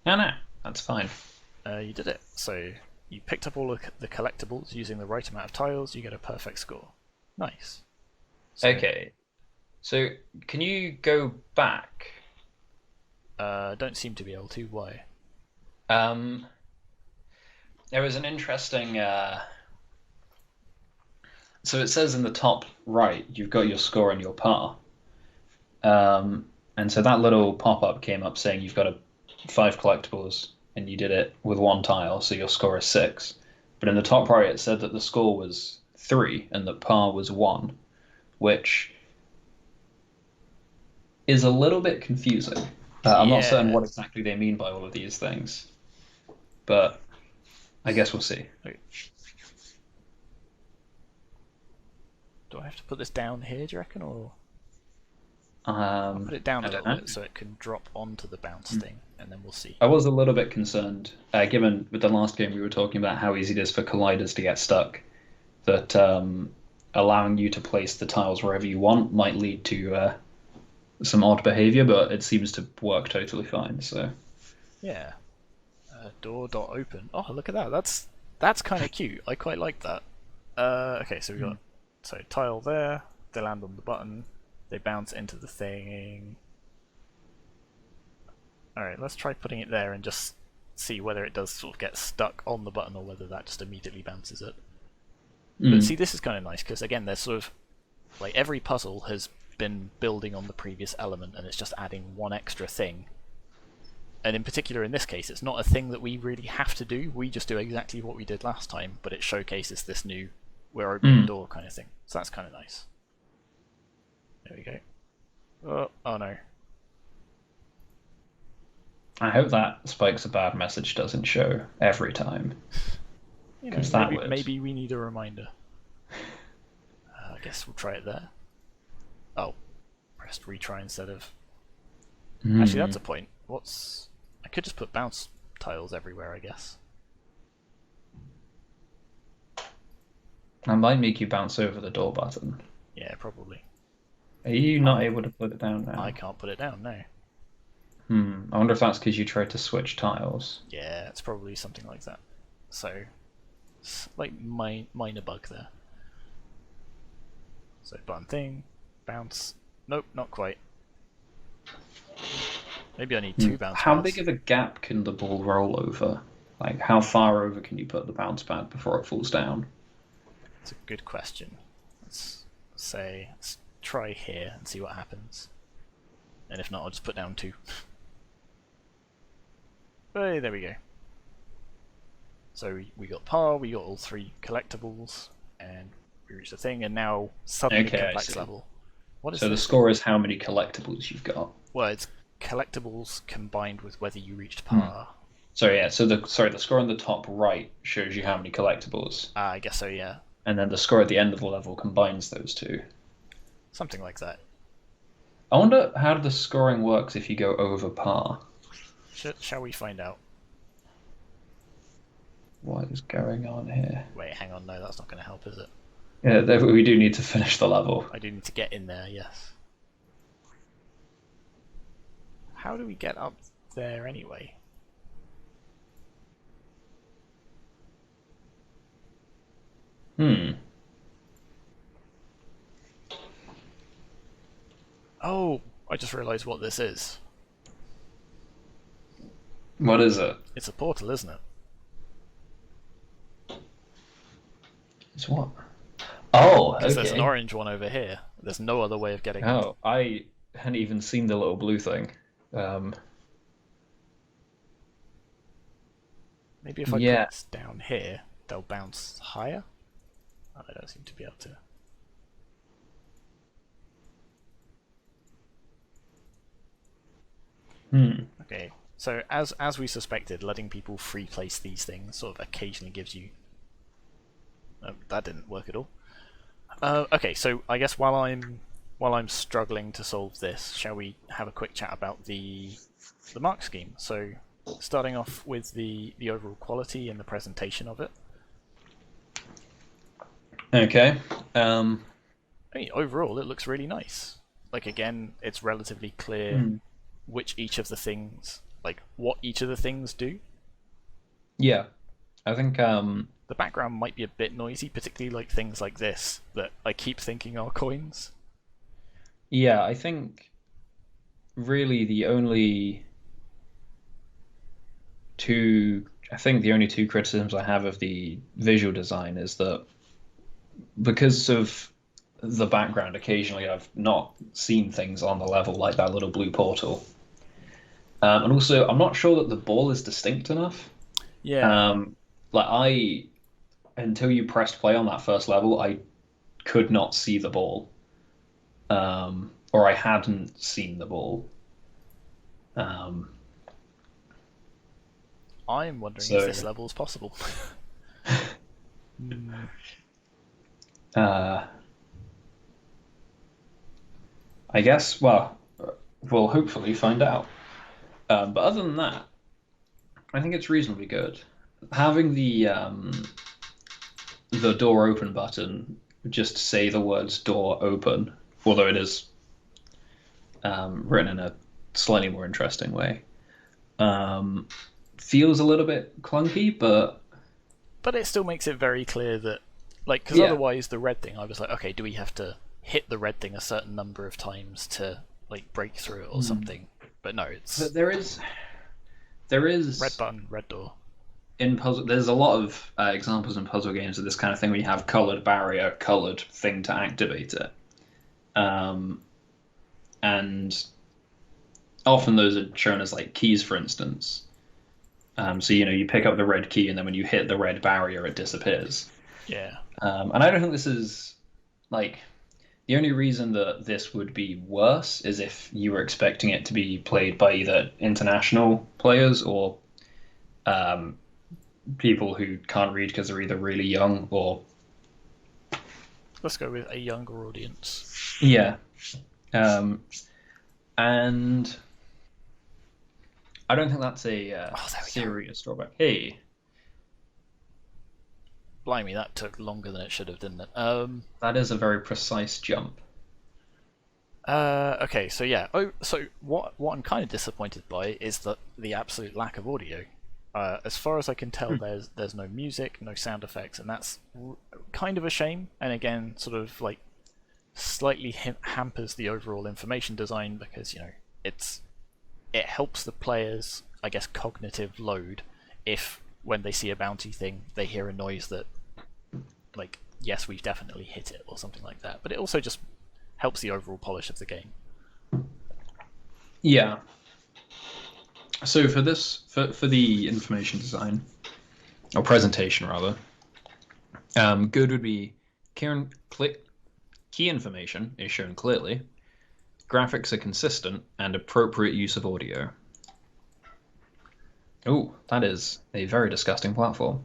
No, that's fine. You did it. So you picked up all of the collectibles using the right amount of tiles. You get a perfect score. Nice. So, okay. So can you go back? Don't seem to be able to. Why? There was an interesting. So it says in the top right, you've got your score and your par. And so that little pop-up came up saying you've got 5 collectibles and you did it with 1 tile, so your score is 6. But in the top right, it said that the score was 3 and that par was 1, which is a little bit confusing. I'm not certain what exactly they mean by all of these things, but I guess we'll see. Okay. Do I have to put this down here, do you reckon, or? I'll put it down a little bit so it can drop onto the bounce thing, and then we'll see. I was a little bit concerned, given with the last game we were talking about how easy it is for colliders to get stuck, that allowing you to place the tiles wherever you want might lead to some odd behavior, but it seems to work totally fine. So yeah, door.open. Oh, look at that. That's kind of cute. I quite like that. Okay, so we got tile there. They land on the button. They bounce into the thing. Alright, let's try putting it there and just see whether it does sort of get stuck on the button or whether that just immediately bounces it. But see, this is kind of nice because, again, there's sort of like every puzzle has been building on the previous element and it's just adding one extra thing. And in particular, in this case, it's not a thing that we really have to do. We just do exactly what we did last time, but it showcases this new we're opening the door kind of thing. So that's kind of nice. There we go. Oh no. I hope that spikes a bad message doesn't show every time. Because maybe we need a reminder. I guess we'll try it there. Oh, pressed retry instead of. Actually, that's a point. I could just put bounce tiles everywhere, I guess. That might make you bounce over the door button. Yeah, probably. Are you not able to put it down now? I can't put it down, no. I wonder if that's because you tried to switch tiles. Yeah, it's probably something like that. So, like minor bug there. So button thing, bounce. Nope, not quite. Maybe I need 2 bounce pads. How big of a gap can the ball roll over? Like, how far over can you put the bounce pad before it falls down? That's a good question. Let's try here and see what happens. And if not, I'll just put down 2. Hey, there we go. So we got par, we got all 3 collectibles, and we reached the thing, and now suddenly Okay, I complex see. level. What is So the this? score is how many collectibles you've got. Well, it's collectibles combined with whether you reached Hmm. par. So yeah, the score on the top right shows you how many collectibles, I guess so, yeah. and then the score at the end of the level combines those two. Something like that. I wonder how the scoring works if you go over par. Shall we find out? What is going on here? Wait, hang on, no, that's not going to help, is it? Yeah, we do need to finish the level. I do need to get in there, yes. How do we get up there anyway? Oh, I just realised what this is. What is it? It's a portal, isn't it? It's what? Oh, Because there's an okay. orange one over here. There's no other way of getting up. Oh, I hadn't even seen the little blue thing. Maybe if I Yeah. put down here, they'll bounce higher? Oh, I don't seem to be able to. Okay, so as we suspected, letting people free place these things sort of occasionally gives you... Oh, that didn't work at all. Okay, so I guess while I'm struggling to solve this, shall we have a quick chat about the mark scheme? So starting off with the overall quality and the presentation of it. Okay. I mean, overall, it looks really nice. Like, again, it's relatively clear which each of the things, like what each of the things do. Yeah. I think The background might be a bit noisy, particularly like things like this that I keep thinking are coins. yeah, I think really the only two criticisms I have of the visual design is that because of the background, occasionally I've not seen things on the level like that little blue portal. And also, I'm not sure that the ball is distinct enough. Yeah, Um, until you pressed play on that first level, I could not see the ball, or I hadn't seen the ball. Um, I'm wondering if so, this level is possible. uh, I guess, well, we'll hopefully find out. But other than that, I think it's reasonably good. Having the door open button just say the words door open, although it is written in a slightly more interesting way. Feels a little bit clunky, but But it still makes it very clear that, like, because yeah. otherwise the red thing, I was like, okay, do we have to hit the red thing a certain number of times to, like, break through it or something? But no, it's But there is red button, red door. in puzzle. There's a lot of examples in puzzle games of this kind of thing where you have colored barrier, colored thing to activate it, and often those are shown as like keys, for instance. So you pick up the red key, and then when you hit the red barrier, it disappears. Yeah. And I don't think this is like the only reason that this would be worse is if you were expecting it to be played by either international players or people who can't read because they're either really young or Let's go with a younger audience. yeah. And I don't think that's a Oh, there we go. serious drawback. Hey, Blimey, that took longer than it should have, didn't it? that is a very precise jump. Okay, so yeah. Oh, so what I'm kind of disappointed by is that the absolute lack of audio. As far as I can tell, there's no music, no sound effects, and that's kind of a shame. And again, sort of like slightly hampers the overall information design because it helps the players, I guess, cognitive load if when they see a bounty thing, they hear a noise that, like, yes, we've definitely hit it or something like that. But it also just helps the overall polish of the game. Yeah. So for the information design, or presentation rather. Good would be key information is shown clearly, graphics are consistent, and appropriate use of audio. Oh, that is a very disgusting platform.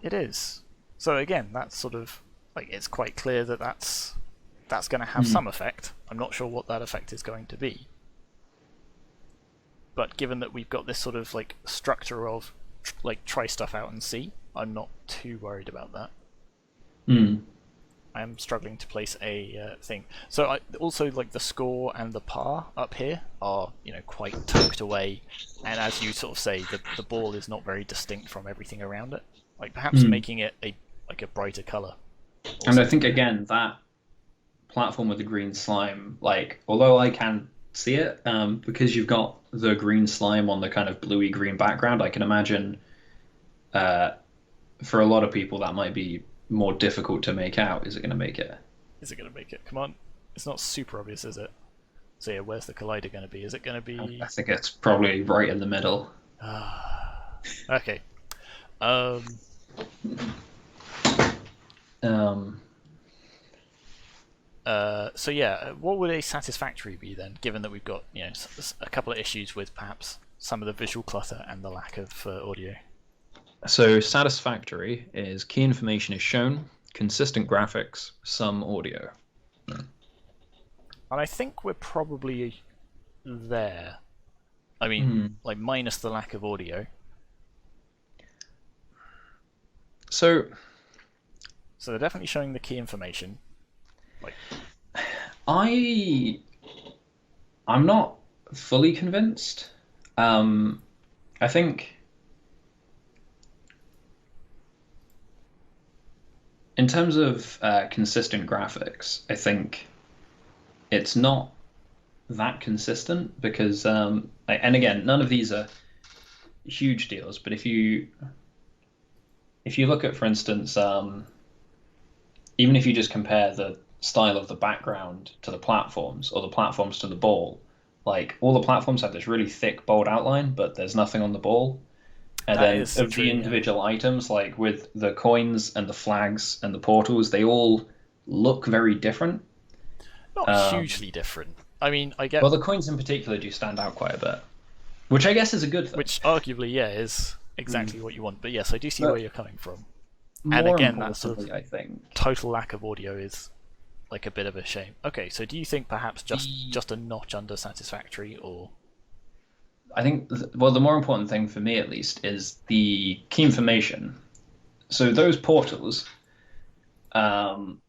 It is. So again, that's sort of like it's quite clear that that's going to have some effect. I'm not sure what that effect is going to be. But given that we've got this sort of like structure of like try stuff out and see, I'm not too worried about that. I am struggling to place a thing. So also like the score and the par up here are quite tucked away, and as you sort of say, the ball is not very distinct from everything around it. Like perhaps making it a brighter color. And I think again that platform with the green slime, like although I can see it, because you've got the green slime on the kind of bluey green background, I can imagine for a lot of people that might be more difficult to make out. Is it going to make it? Is it going to make it? Come on. It's not super obvious, is it? So yeah, where's the collider going to be? Is it going to be... I think it's probably right in the middle. Okay. So yeah, what would a satisfactory be then, given that we've got a couple of issues with perhaps some of the visual clutter and the lack of audio? So satisfactory is key information is shown, consistent graphics, some audio. And I think we're probably there. I mean, like minus the lack of audio. So they're definitely showing the key information. Like, I'm not fully convinced. I think in terms of consistent graphics, I think it's not that consistent because, and again, none of these are huge deals. But if you look at, for instance, even if you just compare the style of the background to the platforms or the platforms to the ball, like all the platforms have this really thick, bold outline, but there's nothing on the ball. And then of the individual items, like with the coins and the flags and the portals, they all look very different. Not hugely different. I mean, I get... Well, the coins in particular do stand out quite a bit, which I guess is a good thing. Which arguably, yeah, is exactly what you want. But yes, I do see where you're coming from. And again, that sort of I think total lack of audio is like a bit of a shame. Okay, so do you think perhaps just a notch under satisfactory, or... I think, well, the more important thing for me, at least, is the key information. So those portals, you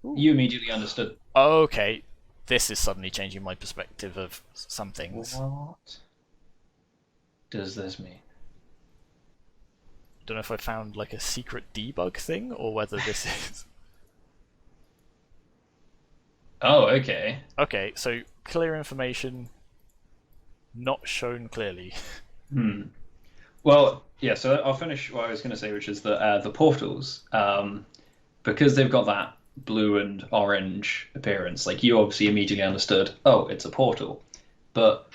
immediately understood. Okay, this is suddenly changing my perspective of some things. What does this mean? Don't know if I found like a secret debug thing, or whether this is... Oh, okay. Okay, so clear information, not shown clearly. Well, yeah, so I'll finish what I was going to say, which is that the portals, because they've got that blue and orange appearance, like you obviously immediately understood, oh, it's a portal. But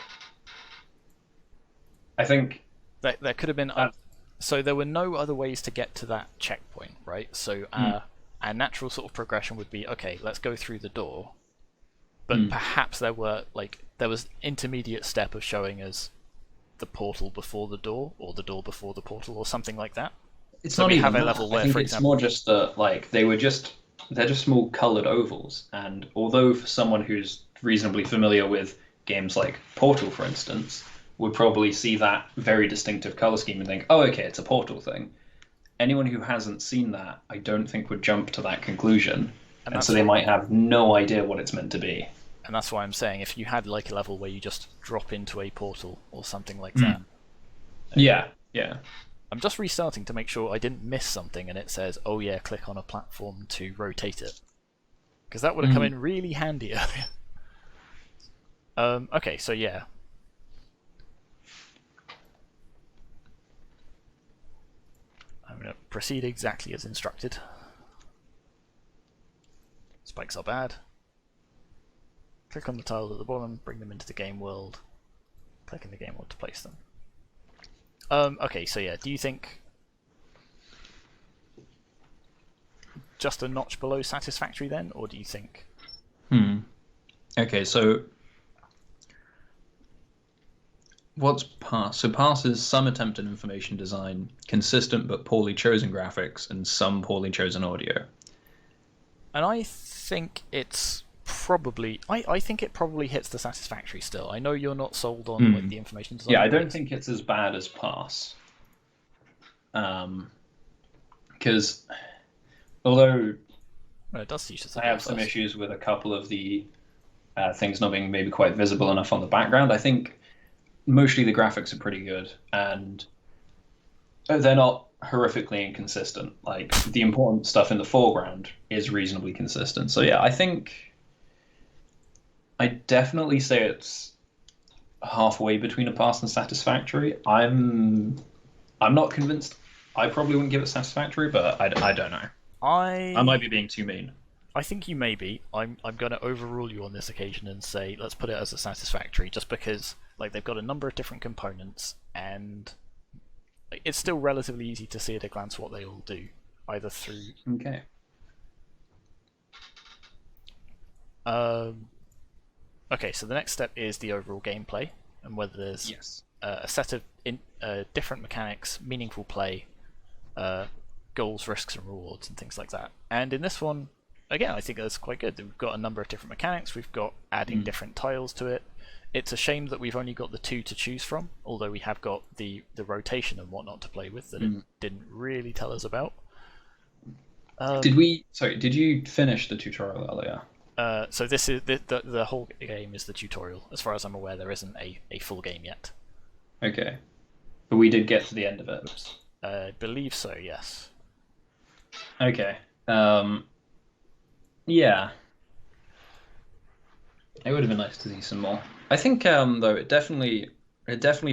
I think... There could have been... so there were no other ways to get to that checkpoint, right? So our natural sort of progression would be, okay, let's go through the door. But perhaps there was intermediate step of showing us the portal before the door, or the door before the portal, or something like that. It's so not we even have a that. level where, I think for it's example, more just that they're just small coloured ovals, and although for someone who's reasonably familiar with games like Portal, for instance, would probably see that very distinctive colour scheme and think, oh, okay, it's a Portal thing. Anyone who hasn't seen that, I don't think would jump to that conclusion, and so they might have no idea what it's meant to be. And that's why I'm saying if you had like a level where you just drop into a portal or something like that. Yeah. I'm just restarting to make sure I didn't miss something and it says, oh yeah, click on a platform to rotate it. Because that would have come in really handy earlier. Okay, so yeah. I'm going to proceed exactly as instructed. Spikes are bad. Click on the tiles at the bottom, bring them into the game world. Click in the game world to place them. Okay, so yeah, do you think just a notch below satisfactory then, or do you think? Okay, so what's pass? So pass is some attempt at information design, consistent but poorly chosen graphics, and some poorly chosen audio. And I think it's probably, I think it probably hits the satisfactory still. I know you're not sold on like the information design. Yeah, I don't think it's as bad as pass. Because although well, it does teach us. I have some issues with a couple of the things not being maybe quite visible enough on the background, I think mostly the graphics are pretty good, and they're not horrifically inconsistent. Like the important stuff in the foreground is reasonably consistent. So yeah, I think I definitely say it's halfway between a pass and satisfactory. I'm not convinced. I probably wouldn't give it satisfactory, but I don't know. I might be being too mean. I think you may be. I'm going to overrule you on this occasion and say let's put it as a satisfactory, just because like they've got a number of different components and it's still relatively easy to see at a glance what they all do, either through. Okay. Okay, so the next step is the overall gameplay and whether there's a set of different mechanics, meaningful play, goals, risks, and rewards, and things like that. And in this one, again, I think that's quite good. We've got a number of different mechanics. We've got adding different tiles to it. It's a shame that we've only got the 2 to choose from, although we have got the rotation and whatnot to play with that it didn't really tell us about. Did you finish the tutorial earlier? So this is the whole game is the tutorial. As far as I'm aware, there isn't a full game yet. Okay, but we did get to the end of it. Oops. I believe so. Yes. Okay. Yeah. It would have been nice to see some more. I think though it definitely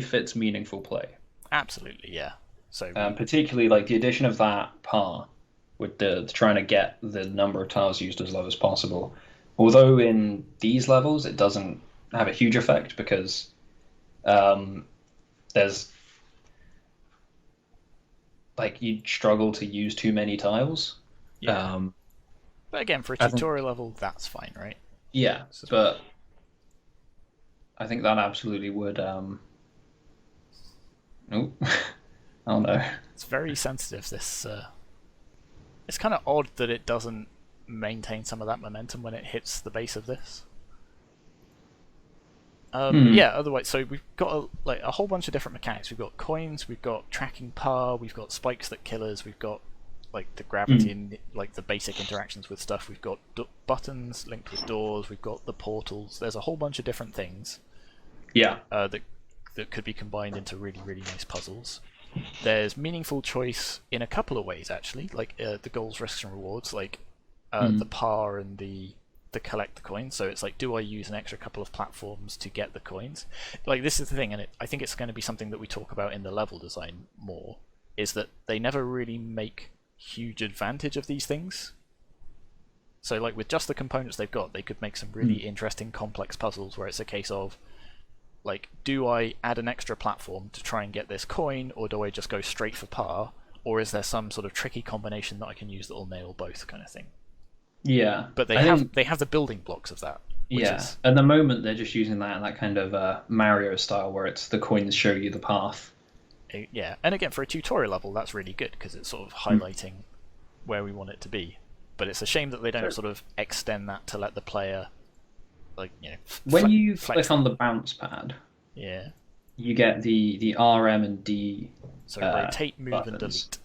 fits meaningful play. Absolutely, yeah. So particularly like the addition of that par with the trying to get the number of tiles used as low as possible. Although in these levels it doesn't have a huge effect because there's like you struggle to use too many tiles. Yeah. But again, for a tutorial level, that's fine, right? Yeah, but I think that absolutely would. Oh, oh no! It's very sensitive. This it's kind of odd that it doesn't maintain some of that momentum when it hits the base of this. Yeah. Otherwise, so we've got a whole bunch of different mechanics. We've got coins. We've got tracking par. We've got spikes that kill us. We've got like the gravity and like the basic interactions with stuff. We've got buttons linked with doors. We've got the portals. There's a whole bunch of different things. Yeah. That could be combined into really, really nice puzzles. There's meaningful choice in a couple of ways actually, like the goals, risks, and rewards, like the par and the collect the coins. So it's like, do I use an extra couple of platforms to get the coins? Like this is the thing, and I think it's going to be something that we talk about in the level design more, is that they never really make huge advantage of these things. So like with just the components they've got, they could make some really interesting complex puzzles where it's a case of like, do I add an extra platform to try and get this coin, or do I just go straight for par, or is there some sort of tricky combination that I can use that will nail both, kind of thing? Yeah, but they have the building blocks of that. Yeah, at the moment they're just using that kind of Mario style where it's the coins show you the path. Yeah, and again for a tutorial level that's really good because it's sort of highlighting where we want it to be. But it's a shame that they don't sort of extend that to let the player, like, you know, when you click on the bounce pad, yeah, you get the RM and D. So rotate, move, buttons. And delete.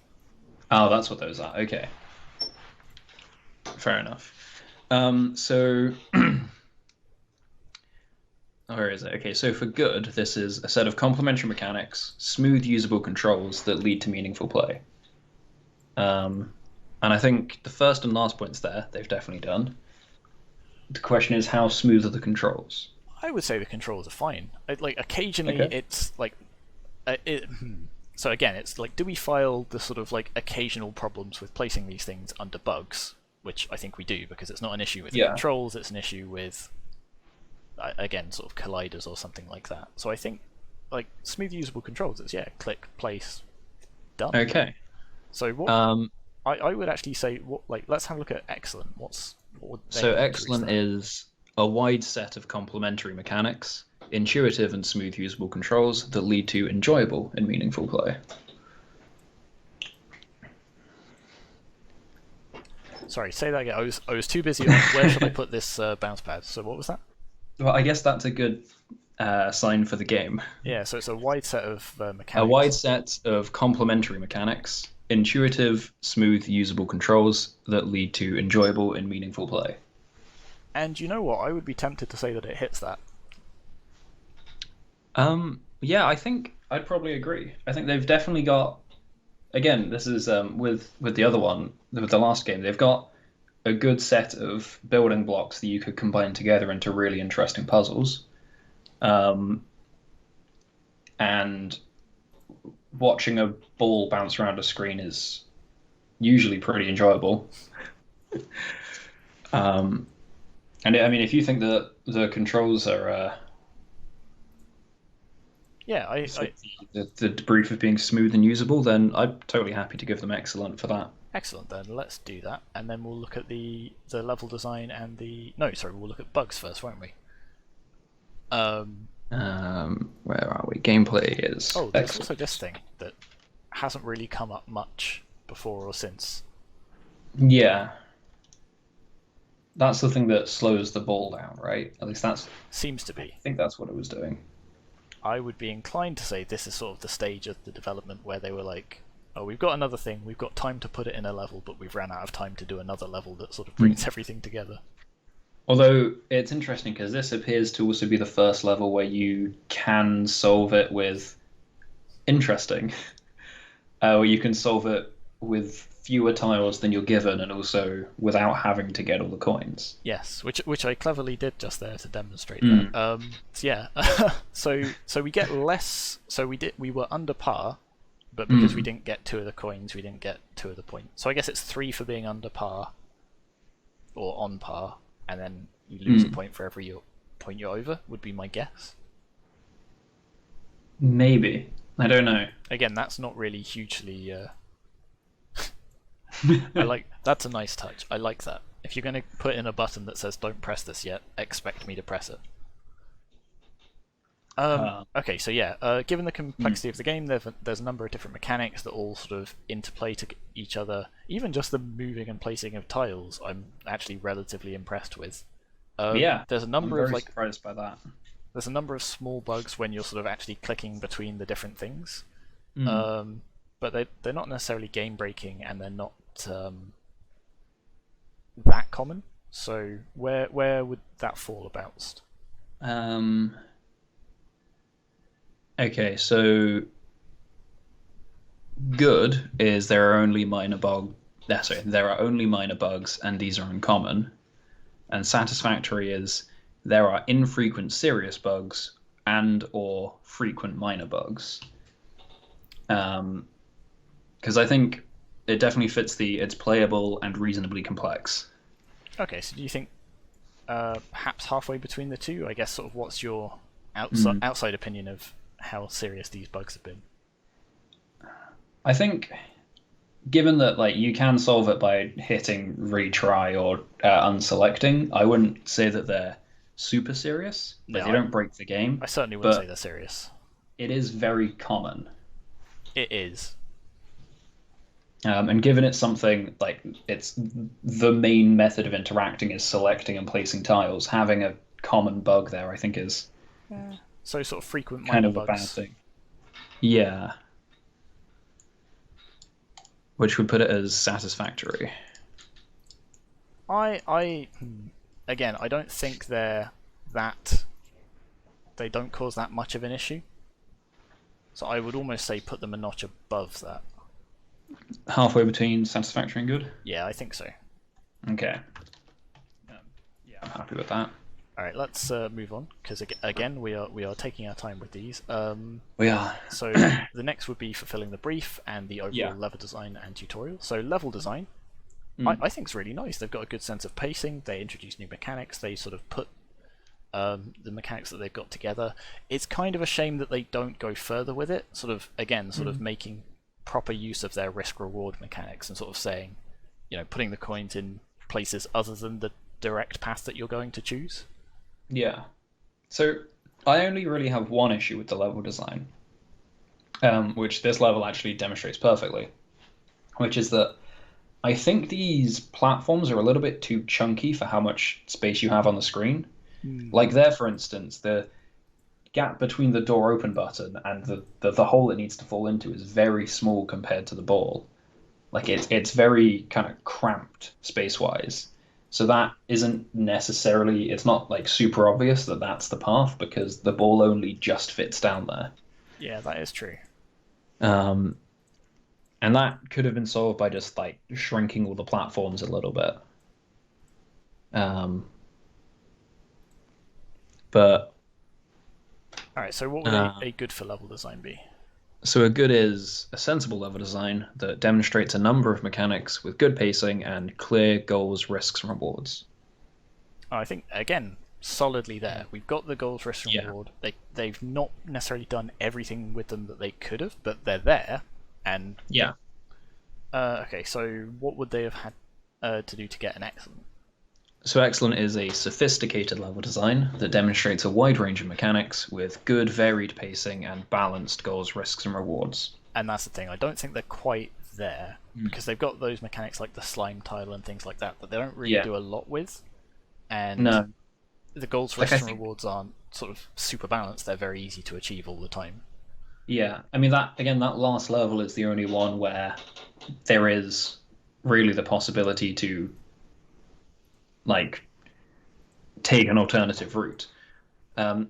Oh, that's what those are. Okay. Fair enough. So where is it? Okay, so for good, this is a set of complementary mechanics, smooth, usable controls that lead to meaningful play. And I think the first and last points there, they've definitely done. The question is, how smooth are the controls? I would say the controls are fine. Like occasionally, it's like, so again, it's like, do we file the sort of like occasional problems with placing these things under bugs? Which I think we do, because it's not an issue with the controls, it's an issue with, again, sort of colliders or something like that. So I think like smooth usable controls. It's click, place, done. Okay. So what I would actually say, let's have a look at excellent. What would they So need to reach excellent that? is a wide set of complementary mechanics, intuitive and smooth usable controls that lead to enjoyable and meaningful play. Sorry, say that again. I was too busy on where should I put this bounce pad. So what was that? Well, I guess that's a good sign for the game. Yeah, so it's a wide set of mechanics. A wide set of complementary mechanics, intuitive, smooth, usable controls that lead to enjoyable and meaningful play. And you know what? I would be tempted to say that it hits that. Yeah, I think I'd probably agree. I think they've definitely got. Again, this is with the other one, with the last game, they've got a good set of building blocks that you could combine together into really interesting puzzles. And watching a ball bounce around a screen is usually pretty enjoyable. And I mean, if you think that the controls are Yeah, the brief of being smooth and usable, then I'm totally happy to give them excellent for that. excellent. Then let's do that, and then we'll look at the level design and we'll look at bugs first, won't we? Where are we? Gameplay is Oh, there's excellent. also this thing that hasn't really come up much before or since. Yeah. That's the thing that slows the ball down, right? At least Seems to be. I think that's what it was doing. I would be inclined to say this is sort of the stage of the development where they were like, oh, we've got another thing, we've got time to put it in a level, but we've ran out of time to do another level that sort of brings everything together. Although it's interesting because this appears to also be the first level where you can solve it with interesting, where you can solve it with fewer tiles than you're given, and also without having to get all the coins. Yes, which I cleverly did just there to demonstrate that. So yeah, so we get less. So we were under par, but because we didn't get 2 of the coins, we didn't get 2 of the points. So I guess it's 3 for being under par, or on par, and then you lose a point for every point you're over. Would be my guess. Maybe. I don't know. Again, that's not really hugely. That's a nice touch. I like that. If you're going to put in a button that says "Don't press this yet," expect me to press it. Okay, so yeah, given the complexity of the game, there's a number of different mechanics that all sort of interplay to each other. Even just the moving and placing of tiles, I'm actually relatively impressed with. Yeah, there's a number I'm very surprised by that. There's a number of small bugs when you're sort of actually clicking between the different things, but they're not necessarily game breaking, and they're not that common. So where would that fall about? Okay, so good is there are only minor there are only minor bugs, and these are uncommon. And satisfactory is there are infrequent serious bugs and or frequent minor bugs. Because I think it definitely fits it's playable and reasonably complex. Okay, so do you think perhaps halfway between the two? I guess sort of what's your outside opinion of how serious these bugs have been? I think, given that like you can solve it by hitting retry or unselecting, I wouldn't say that they're super serious. Like, they don't break the game. I certainly wouldn't say they're serious. It is very common. It is. And given it's something like it's the main method of interacting is selecting and placing tiles, having a common bug there, I think, is so sort of frequent minor kind of bugs. a bad thing. Yeah. Which would put it as satisfactory. Again, I don't think they don't cause that much of an issue. So I would almost say put them a notch above that. Halfway between satisfactory and good? Yeah, I think so. Okay. Yeah, I'm happy with that. All right, let's move on, because again we are taking our time with these. We are. So the next would be fulfilling the brief and the overall level design and tutorial. So level design, I think is really nice. They've got a good sense of pacing. They introduce new mechanics. They sort of put the mechanics that they've got together. It's kind of a shame that they don't go further with it, sort of making proper use of their risk-reward mechanics and sort of saying, putting the coins in places other than the direct path that you're going to choose. Yeah. So I only really have one issue with the level design, which this level actually demonstrates perfectly, which is that I think these platforms are a little bit too chunky for how much space you have on the screen. Like there, for instance, the gap between the door open button and the hole it needs to fall into is very small compared to the ball. Like it's very kind of cramped space-wise. So that isn't necessarily, it's not like super obvious that that's the path because the ball only just fits down there. Yeah, that is true. And that could have been solved by just like shrinking all the platforms a little bit. But all right, so what would a good for level design be? So a good is a sensible level design that demonstrates a number of mechanics with good pacing and clear goals, risks, and rewards. I think, again, solidly there. We've got the goals, risks, and reward. They've not necessarily done everything with them that they could have, but they're there. And yeah. Okay, so what would they have had to do to get an excellent? So excellent is a sophisticated level design that demonstrates a wide range of mechanics with good varied pacing and balanced goals, risks, and rewards. And that's the thing, I don't think they're quite there, because they've got those mechanics like the slime tile and things like that they don't really do a lot with. And the goals, risks, and rewards aren't sort of super balanced, they're very easy to achieve all the time. Yeah, I mean, that last level is the only one where there is really the possibility to like take an alternative route, and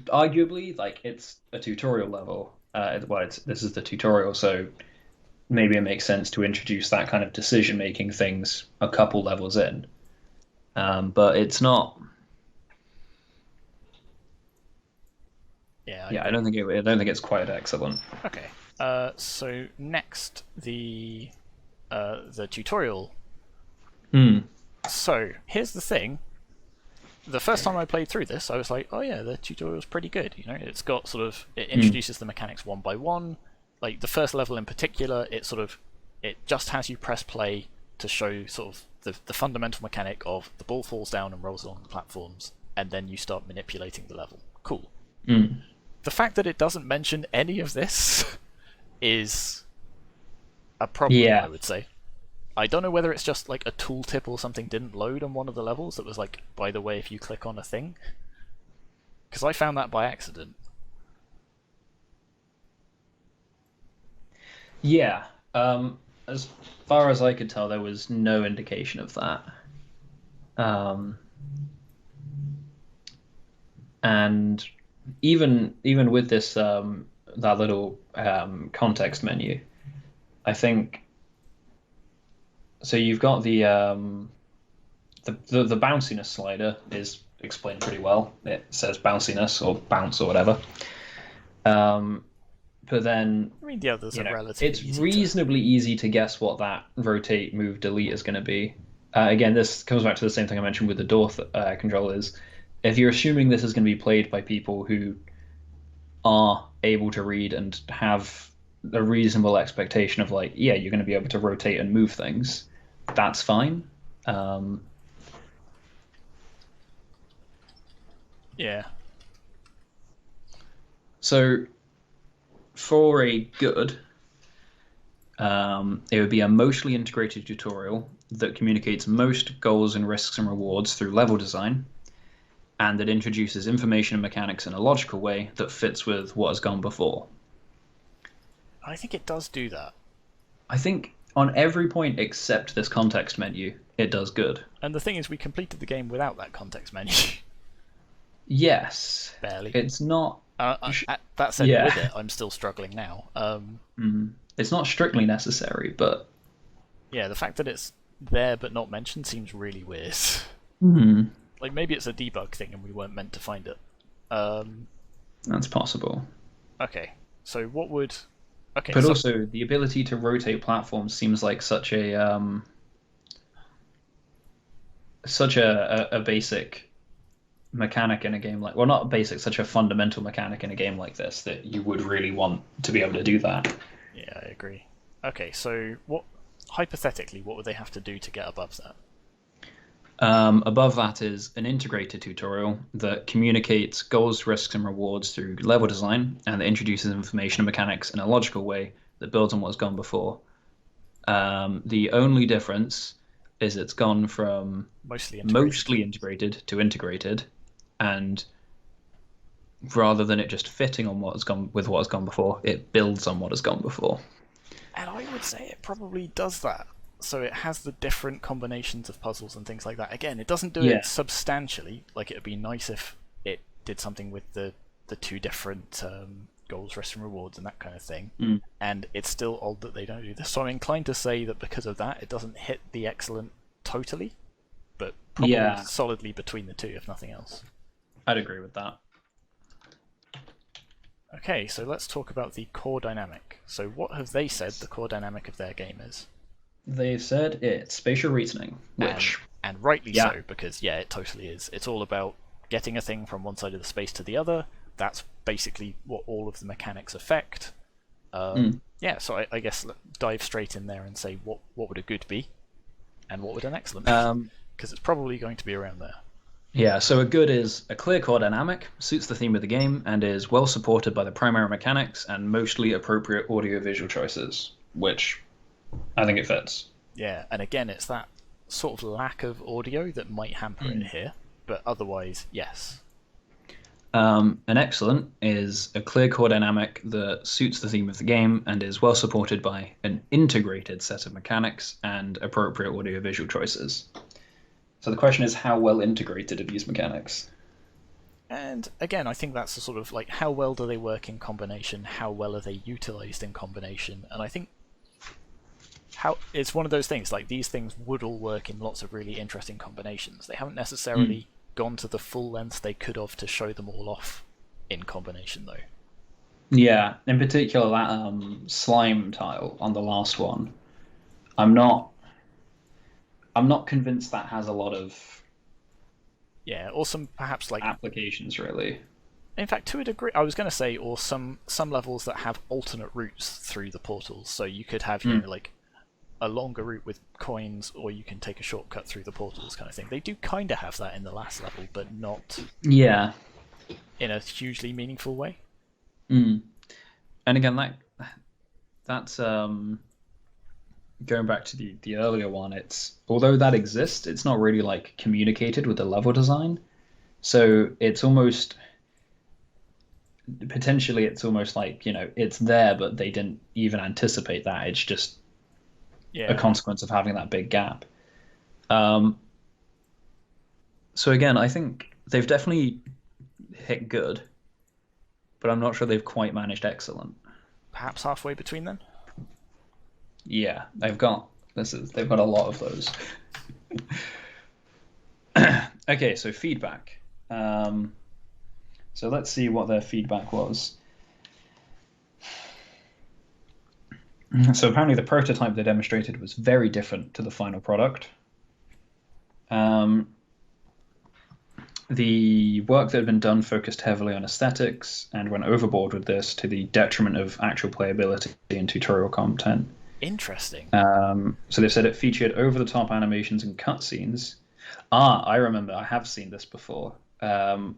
arguably like it's a tutorial level. This is the tutorial, so maybe it makes sense to introduce that kind of decision making things a couple levels in, but it's not. I don't think it's quite excellent. Okay, so next the tutorial. So, here's the thing. The first time I played through this, I was like, oh yeah, the tutorial's pretty good. It's got it introduces the mechanics one by one. Like, the first level in particular, it just has you press play to show sort of the fundamental mechanic of the ball falls down and rolls along the platforms, and then you start manipulating the level. Cool. The fact that it doesn't mention any of this is a problem, I would say. I don't know whether it's just like a tooltip or something didn't load on one of the levels that was like, by the way, if you click on a thing. Because I found that by accident. Yeah. As far as I could tell, there was no indication of that. And even with this that little context menu, I think. So you've got the bounciness slider is explained pretty well. It says bounciness or bounce or whatever. But then I mean, the others are relatively it's reasonably easy to guess what that rotate, move, delete is going to be. Again, this comes back to the same thing I mentioned with the door control is if you're assuming this is going to be played by people who are able to read and have a reasonable expectation of like, yeah, you're going to be able to rotate and move things, that's fine. Yeah. So for a good, it would be a mostly integrated tutorial that communicates most goals and risks and rewards through level design, and that introduces information and mechanics in a logical way that fits with what has gone before. I think it does do that. I think on every point except this context menu, it does good. And the thing is, we completed the game without that context menu. Yes. Barely. It's not... that said, with it, I'm still struggling now. It's not strictly necessary, but... Yeah, the fact that it's there but not mentioned seems really weird. Like, maybe it's a debug thing and we weren't meant to find it. That's possible. Okay, so what would... Okay, but also, the ability to rotate platforms seems like such a basic mechanic in a game like, well, not basic, such a fundamental mechanic in a game like this that you would really want to be able to do that. Yeah, I agree. Okay, so hypothetically, what would they have to do to get above that? Above that is an integrated tutorial that communicates goals, risks, and rewards through level design, and that introduces information and mechanics in a logical way that builds on what's gone before. The only difference is it's gone from mostly integrated to integrated, and rather than it just fitting on what has gone before, it builds on what has gone before. And I would say it probably does that. So it has the different combinations of puzzles and things like that. Again, it doesn't do it substantially. Like, it would be nice if it did something with the two different goals, risks, and rewards and that kind of thing. And it's still odd that they don't do this. So I'm inclined to say that because of that, it doesn't hit the excellent totally, but probably solidly between the two, if nothing else. I'd agree with that. Okay, so let's talk about the core dynamic. So what have they said the core dynamic of their game is? They've said it's spatial reasoning, which... And rightly so, because, it totally is. It's all about getting a thing from one side of the space to the other. That's basically what all of the mechanics affect. So I guess dive straight in there and say what would a good be, and what would an excellent be, because it's probably going to be around there. Yeah, so a good is a clear core dynamic, suits the theme of the game, and is well supported by the primary mechanics and mostly appropriate audio-visual choices, which I think it fits. Yeah, and again, it's that sort of lack of audio that might hamper it here, but otherwise, yes. An excellent is a clear core dynamic that suits the theme of the game and is well supported by an integrated set of mechanics and appropriate audio-visual choices. So the question is, how well integrated are these mechanics? And again, I think that's the sort of like, how well do they work in combination? How well are they utilized in combination? And I think it's one of those things, like, these things would all work in lots of really interesting combinations. They haven't necessarily gone to the full length they could have to show them all off in combination, though. Yeah, in particular that slime tile on the last one. I'm not convinced that has a lot of or some perhaps like applications, really. In fact, to a degree, I was going to say, or some levels that have alternate routes through the portals. So you could have like a longer route with coins, or you can take a shortcut through the portals, kind of thing. They do kind of have that in the last level, but not in a hugely meaningful way. And again, that's going back to the earlier one, it's, although that exists, it's not really like communicated with the level design. So it's almost like, it's there, but they didn't even anticipate that. It's just a consequence of having that big gap. So again, I think they've definitely hit good, but I'm not sure they've quite managed excellent. Perhaps halfway between them? Yeah, they've got a lot of those. Okay, so feedback. So let's see what their feedback was. So apparently the prototype they demonstrated was very different to the final product. The work that had been done focused heavily on aesthetics and went overboard with this to the detriment of actual playability and tutorial content. Interesting. So they've said it featured over-the-top animations and cutscenes. I remember, I have seen this before,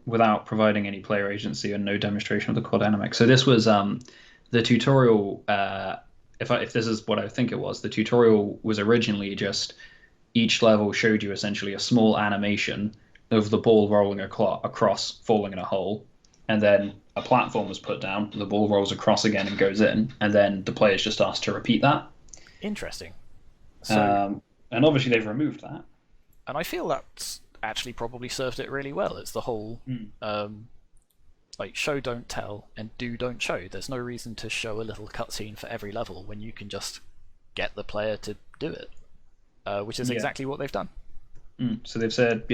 without providing any player agency and no demonstration of the core dynamic. So this was the tutorial. If this is what I think it was, the tutorial was originally just each level showed you essentially a small animation of the ball rolling across, falling in a hole, and then a platform was put down, the ball rolls across again and goes in, and then the player's just asked to repeat that. Interesting. So, and obviously they've removed that. And I feel that's actually probably served it really well. It's the whole like show don't tell and do don't show. There's no reason to show a little cutscene for every level when you can just get the player to do it, which is exactly what they've done. So they've said,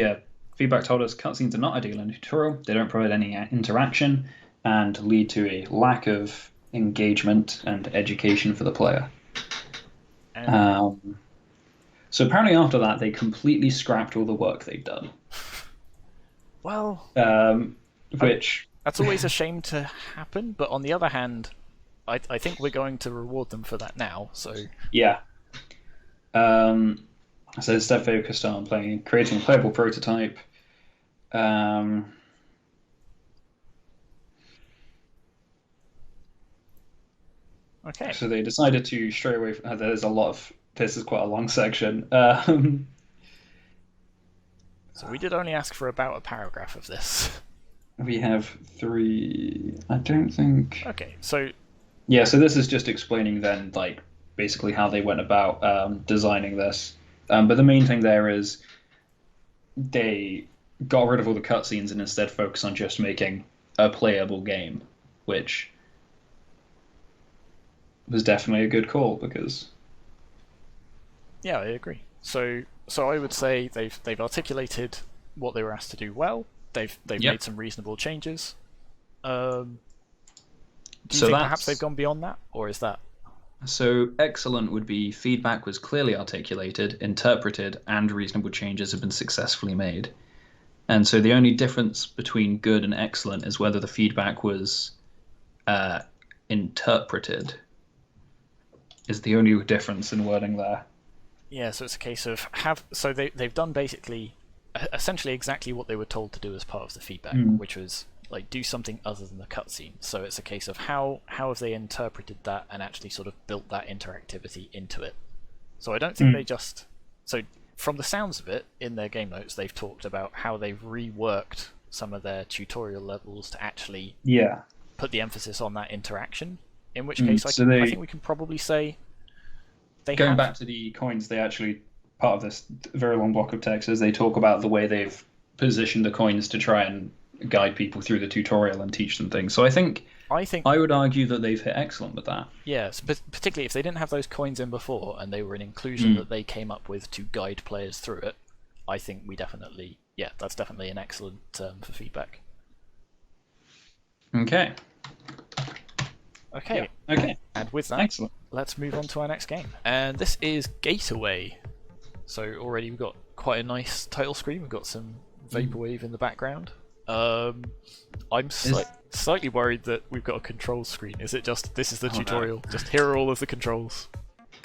feedback told us cutscenes are not ideal in a tutorial. They don't provide any interaction and lead to a lack of engagement and education for the player. So apparently after that, they completely scrapped all the work they'd done. Well, which that's always a shame to happen, but on the other hand, I think we're going to reward them for that now. So yeah. So instead focused on creating a playable prototype. Um, okay. So they decided to stray away from. There's a lot of. This is quite a long section. So we did only ask for about a paragraph of this. We have three. I don't think. Okay, so Yeah, so this is just explaining then, like, basically how they went about designing this. But the main thing there is they got rid of all the cutscenes and instead focus on just making a playable game, which was definitely a good call because. yeah, I agree. So I would say they've articulated what they were asked to do well. They've Yep. made some reasonable changes. Do you So think that's- perhaps they've gone beyond that, or is that? So excellent would be feedback was clearly articulated, interpreted, and reasonable changes have been successfully made. And so the only difference between good and excellent is whether the feedback was interpreted. Is the only difference in wording there. Yeah, so it's a case of they've done basically essentially exactly what they were told to do as part of the feedback, which was like do something other than the cutscene. So it's a case of how have they interpreted that and actually sort of built that interactivity into it. So I don't think they just from the sounds of it in their game notes they've talked about how they've reworked some of their tutorial levels to actually put the emphasis on that interaction. In which case I think we can probably say going back to the coins, they actually part of this very long block of text is they talk about the way they've positioned the coins to try and guide people through the tutorial and teach them things. So I think I would argue that they've hit excellent with that. Yes, but particularly if they didn't have those coins in before and they were an inclusion that they came up with to guide players through it, I think that's definitely an excellent term for feedback. Okay. Okay. Yeah. Okay. And with that, excellent. Let's move on to our next game. And this is Gateway. So already we've got quite a nice title screen. We've got some vaporwave in the background. I'm slightly worried that we've got a control screen. Is it just this is the tutorial? No. Just here are all of the controls.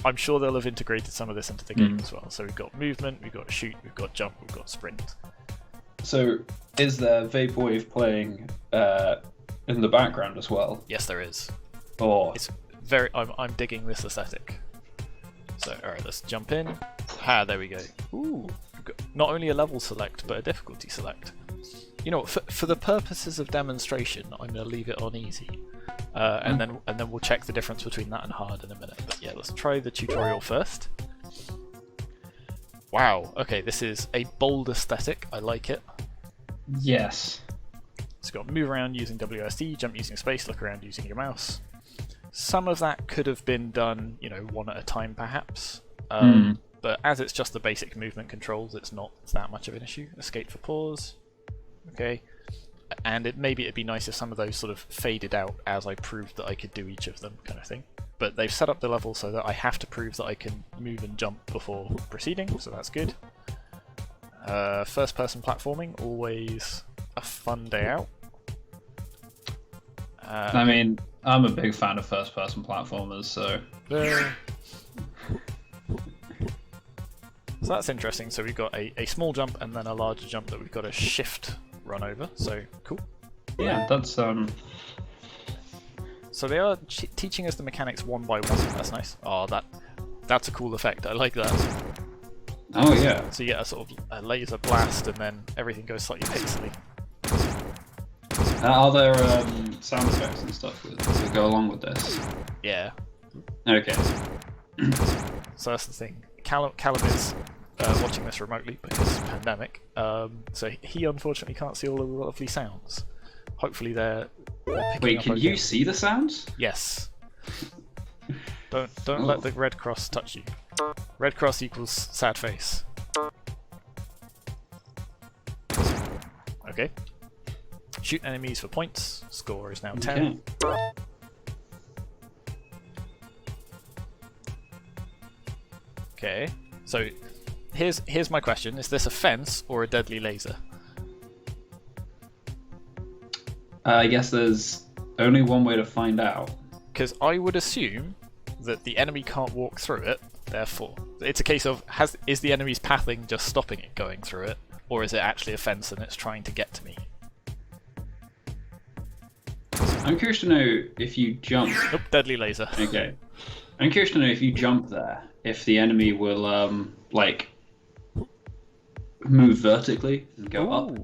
I'm sure they'll have integrated some of this into the game as well. So we've got movement, we've got shoot, we've got jump, we've got sprint. So is there vaporwave playing in the background as well? Yes, there is. Oh, it's very. I'm digging this aesthetic. So all right, let's jump in. There we go. Ooh, we've got not only a level select but a difficulty select. You know, for the purposes of demonstration, I'm going to leave it on easy, and then we'll check the difference between that and hard in a minute. But yeah, let's try the tutorial first. Wow. Okay, this is a bold aesthetic. I like it. Yes. It's got move around using WSD, jump using space, look around using your mouse. Some of that could have been done, one at a time perhaps. But as it's just the basic movement controls, it's not that much of an issue. Escape for pause. Okay. And maybe it'd be nice if some of those sort of faded out as I proved that I could do each of them, kind of thing. But they've set up the level so that I have to prove that I can move and jump before proceeding, so that's good. First person platforming, always a fun day out. I mean, I'm a big fan of first person platformers, so... So that's interesting. So we've got a small jump and then a larger jump that we've got a shift run over, so cool. Yeah, that's... So they are teaching us the mechanics one by one, that's nice. Oh, that's a cool effect, I like that. Oh yeah. So you get a sort of a laser blast and then everything goes slightly pixely. Are there sound effects and stuff that go along with this? Yeah. Okay. So that's the thing. Callum is watching this remotely because pandemic, so he unfortunately can't see all of the lovely sounds. Hopefully they're picking Wait, up can okay. you see the sounds? Yes. Don't let the red cross touch you. Red cross equals sad face. Okay. Shoot enemies for points. Score is now 10. Okay. Okay. So here's my question: is this a fence or a deadly laser? I guess there's only one way to find out. Because I would assume that the enemy can't walk through it, therefore. It's a case of, is the enemy's pathing just stopping it going through it, or is it actually a fence and it's trying to get to me? I'm curious to know if you jump... Nope, deadly laser. Okay. I'm curious to know if you jump there, if the enemy will, like, move vertically and go up.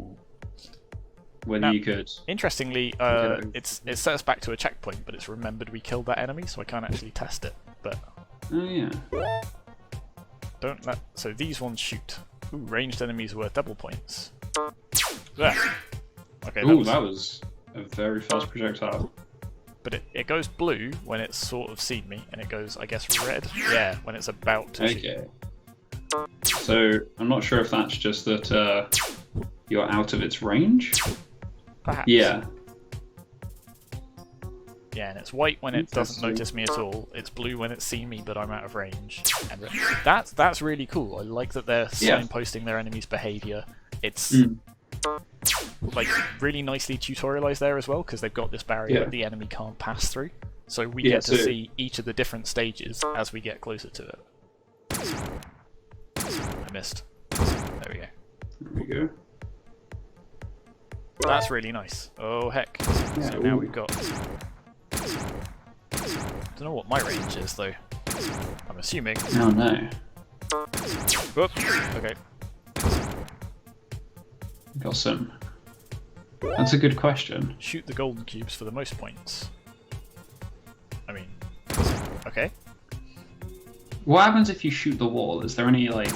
Whether Now, you could... Interestingly, it set us back to a checkpoint, but it's remembered we killed that enemy, so I can't actually test it. But Oh, yeah. don't let... So these ones shoot. Ooh, ranged enemies were double points. There. Okay, Ooh, that was a very fast projectile. But it goes blue when it's sort of seen me, and it goes, I guess, red? Yeah, when it's about to shoot. Okay. So, I'm not sure if that's just that you're out of its range. Perhaps. Yeah. Yeah, and it's white when it doesn't notice me at all. It's blue when it's seen me, but I'm out of range. And that's really cool. I like that they're signposting their enemies' behaviour. It's like really nicely tutorialized there as well, because they've got this barrier that the enemy can't pass through. So we get to see each of the different stages as we get closer to it. I missed. There we go. There we go. That's really nice. Oh heck. Yeah, So now we've got... Don't know what my range is though. I'm assuming. Oh no. Whoop. Okay. Got some. That's a good question. Shoot the golden cubes for the most points. I mean, okay. What happens if you shoot the wall? Is there any like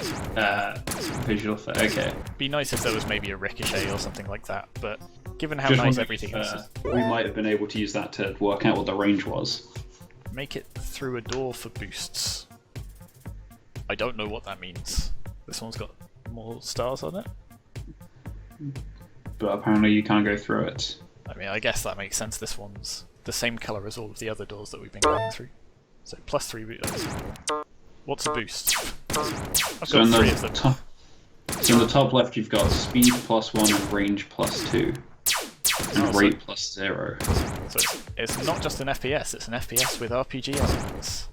visual effect? Okay. Be nice if there was maybe a ricochet or something like that, but given how Just nice wondering everything if, is, we might have been able to use that to work out what the range was. make it through a door for boosts. I don't know what that means. This one's got more stars on it. But apparently you can't go through it. I mean, I guess that makes sense. This one's the same colour as all of the other doors that we've been going through. So +3. What's a boost? I've got 3 of them. So in the top left you've got speed +1 and range +2. And rate +0. So it's not just an FPS, it's an FPS with RPG elements.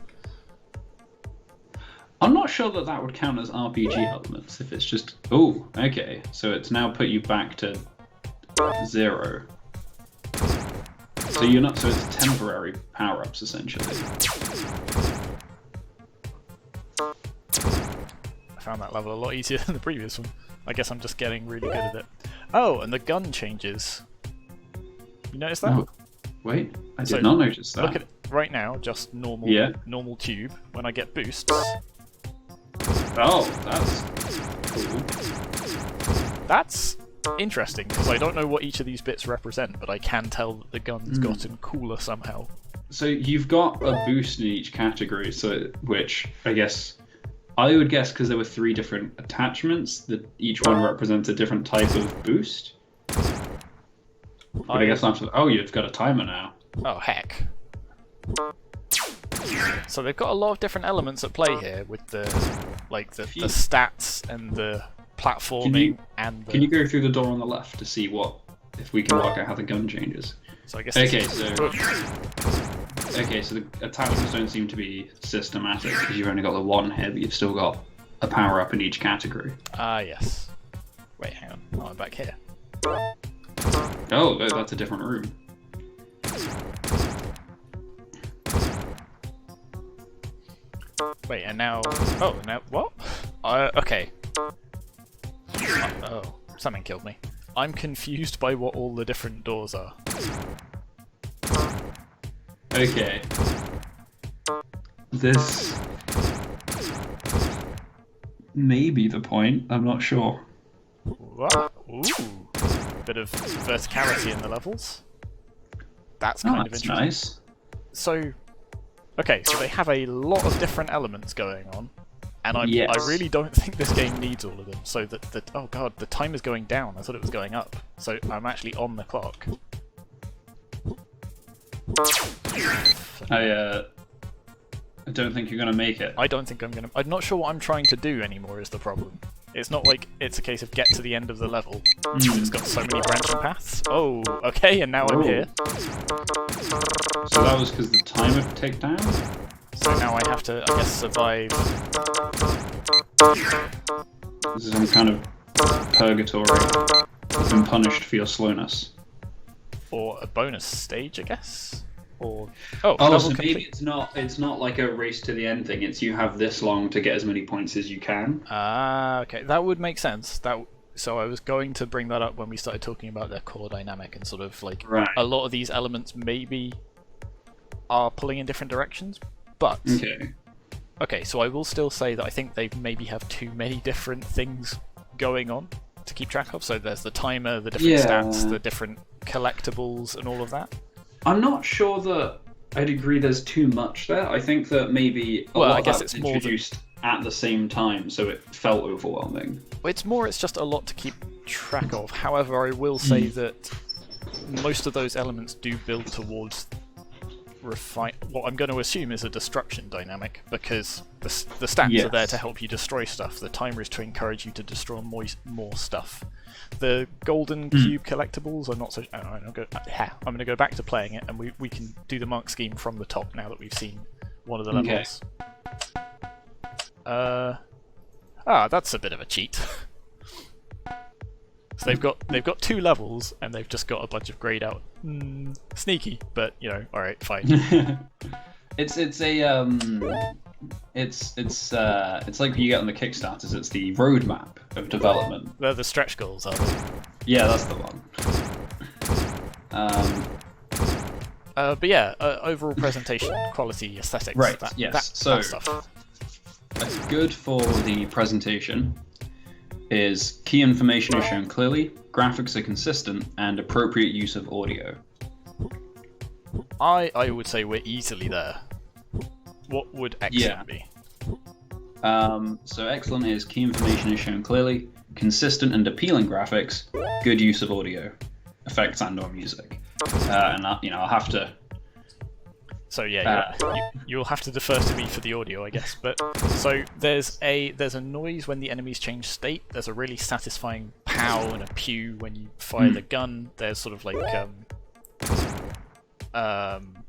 I'm not sure that that would count as RPG elements if it's just... Oh, okay. So it's now put you back to 0. So you're not... So it's temporary power-ups, essentially. I found that level a lot easier than the previous one. I guess I'm just getting really good at it. Oh, and the gun changes. You notice that? Oh, wait, I did not notice that. Look at it right now, just normal, normal tube. When I get boosts... Oh, that's cool. That's interesting, because I don't know what each of these bits represent, but I can tell that the gun's gotten cooler somehow. So you've got a boost in each category, so which I guess I would guess because there were 3 different attachments that each one represents a different type of boost. But I guess after you've got a timer now. Oh heck. So they've got a lot of different elements at play here with the the stats and the platforming and the... Can you go through the door on the left to see if we can work out how the gun changes? So I guess Okay, so the attachments don't seem to be systematic because you've only got the one here, but you've still got a power up in each category. Ah, yes. Wait, hang on. Oh, I'm back here. Oh, that's a different room. Wait, and now... Oh, now... What? Okay. Oh, something killed me. I'm confused by what all the different doors are. Okay. This may be the point, I'm not sure. What? Ooh. Bit of verticality in the levels. That's kind of interesting. Nice. So, okay, so they have a lot of different elements going on, and I really don't think this game needs all of them. So that oh god, the time is going down. I thought it was going up. So I'm actually on the clock. I don't think you're gonna make it. I don't think I'm gonna. I'm not sure what I'm trying to do anymore. Is the problem? It's not like it's a case of get to the end of the level. It's got so many branching paths. Oh, okay, and now I'm here. So that was because the timer ticked down? So now I have to, I guess, survive. This is some kind of purgatory. You've been punished for your slowness. Or a bonus stage, I guess? Or so level maybe it's not like a race to the end thing. It's you have this long to get as many points as you can. Ah, okay, that would make sense. So I was going to bring that up when we started talking about their core dynamic and sort of like a lot of these elements maybe are pulling in different directions, but okay, so I will still say that I think they maybe have too many different things going on to keep track of. So there's the timer, the different stats, the different collectibles, and all of that. I'm not sure that I'd agree there's too much there. I think that maybe a lot of that was introduced at the same time, so it felt overwhelming. It's just a lot to keep track of. However, I will say that most of those elements do build towards what I'm going to assume is a destruction dynamic, because the stats are there to help you destroy stuff. The timer is to encourage you to destroy more stuff. The golden cube collectibles are not so... I'm going to go back to playing it, and we can do the mark scheme from the top now that we've seen one of the levels. That's a bit of a cheat. So they've got 2 levels, and they've just got a bunch of grayed out. Sneaky, but alright, fine. It's like you get on the Kickstarters. It's the roadmap of development. They're the stretch goals, aren't they? Yeah, that's the one. But yeah, overall presentation, quality, aesthetics. Right. That stuff. Good for the presentation is key information is shown clearly, graphics are consistent, and appropriate use of audio. I would say we're easily there. What would excellent be? So excellent is key information is shown clearly, consistent and appealing graphics, good use of audio, effects and/or music. And I'll have to. So yeah, you'll have to defer to me for the audio, I guess. But so there's a noise when the enemies change state. There's a really satisfying pow and a pew when you fire the gun. There's sort of like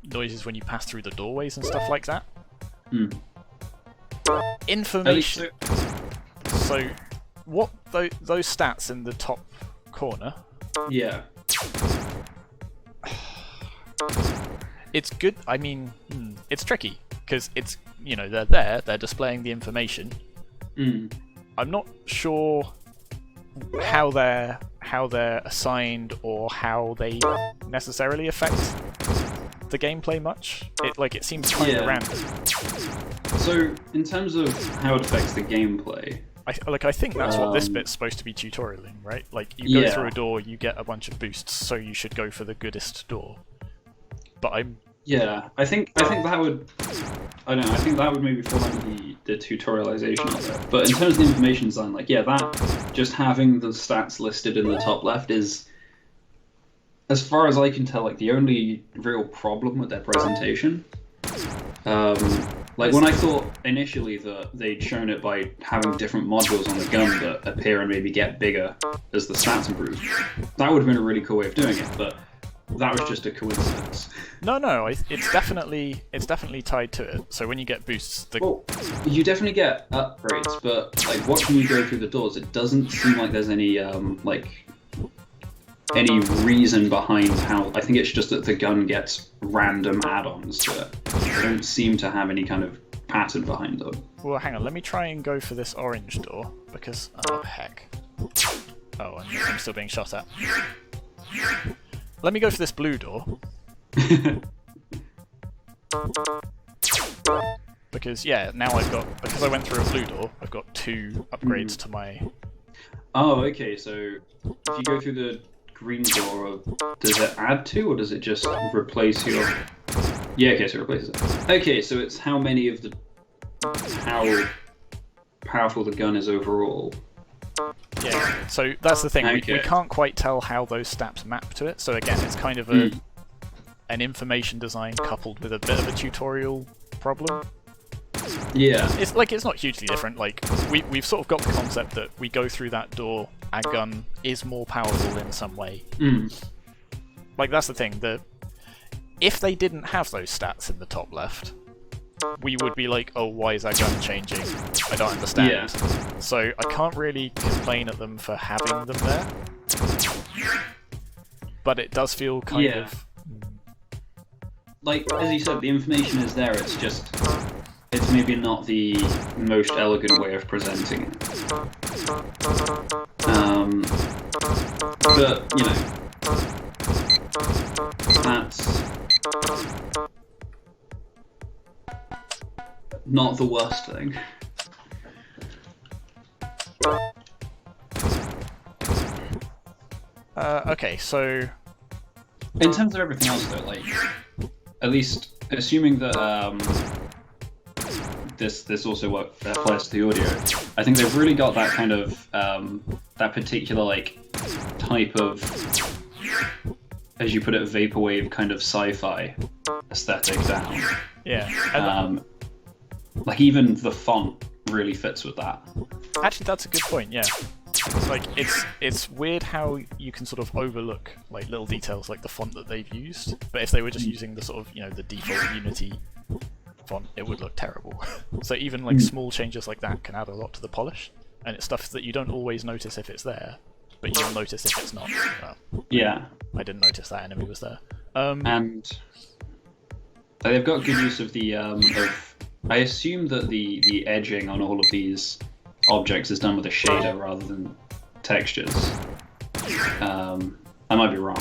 noises when you pass through the doorways and stuff like that. Information. So what those stats in the top corner? Yeah. It's good. I mean, it's tricky because it's they're displaying the information. I'm not sure how they're assigned or how they necessarily affect the gameplay much. It seems kind of random. So in terms of how it affects the gameplay, I think that's what this bit's supposed to be tutorialing, right? Like you go through a door, you get a bunch of boosts, so you should go for the goodest door. But I think that would. I don't know. I think that would maybe fall under the tutorialization of it. But in terms of the information design, that just having the stats listed in the top left is, as far as I can tell, the only real problem with their presentation. When I thought initially that they'd shown it by having different modules on the gun that appear and maybe get bigger as the stats improve, that would have been a really cool way of doing it. But that was just a coincidence. No, it's definitely tied to it. So when you get boosts, you definitely get upgrades, but watching you go through the doors, it doesn't seem like there's any any reason behind how. I think it's just that the gun gets random add-ons to it. They don't seem to have any kind of pattern behind them. Well, hang on. Let me try and go for this orange door because heck. Oh, I'm still being shot at. Let me go for this blue door. Because now because I went through a blue door, I've got 2 upgrades to my... Oh, okay, so if you go through the green door, does it add 2, or does it just replace your... Yeah, okay, so it replaces it. Okay, so it's how powerful the gun is overall. Yeah, so that's the thing. Okay. We can't quite tell how those stats map to it. So again, it's kind of an information design coupled with a bit of a tutorial problem. Yeah. It's not hugely different. Like we've sort of got the concept that we go through that door, our gun is more powerful in some way. Like that's the thing. If they didn't have those stats in the top left, we would be like, oh, why is our gun changing? I don't understand. Yeah. So I can't really complain at them for having them there. But it does feel kind of... Like, as you said, the information is there, it's just... It's maybe not the most elegant way of presenting it. But, you know... That's... not the worst thing. Okay, so... In terms of everything else, though, like, at least assuming that this also applies to the audio, I think they've really got that kind of that particular like type of, as you put it, vaporwave kind of sci-fi aesthetic down. Yeah. Like even the font really fits with that. Actually, that's a good point. Yeah. Like it's weird how you can sort of overlook like little details like the font that they've used, but if they were just using the sort of, you know, the default Unity font, it would look terrible. So even like small changes like that can add a lot to the polish, and it's stuff that you don't always notice if it's there, but you'll notice if it's not. Well, yeah, I didn't notice that enemy was there. And they've got good use of the I assume that the edging on all of these objects is done with a shader rather than textures. I might be wrong,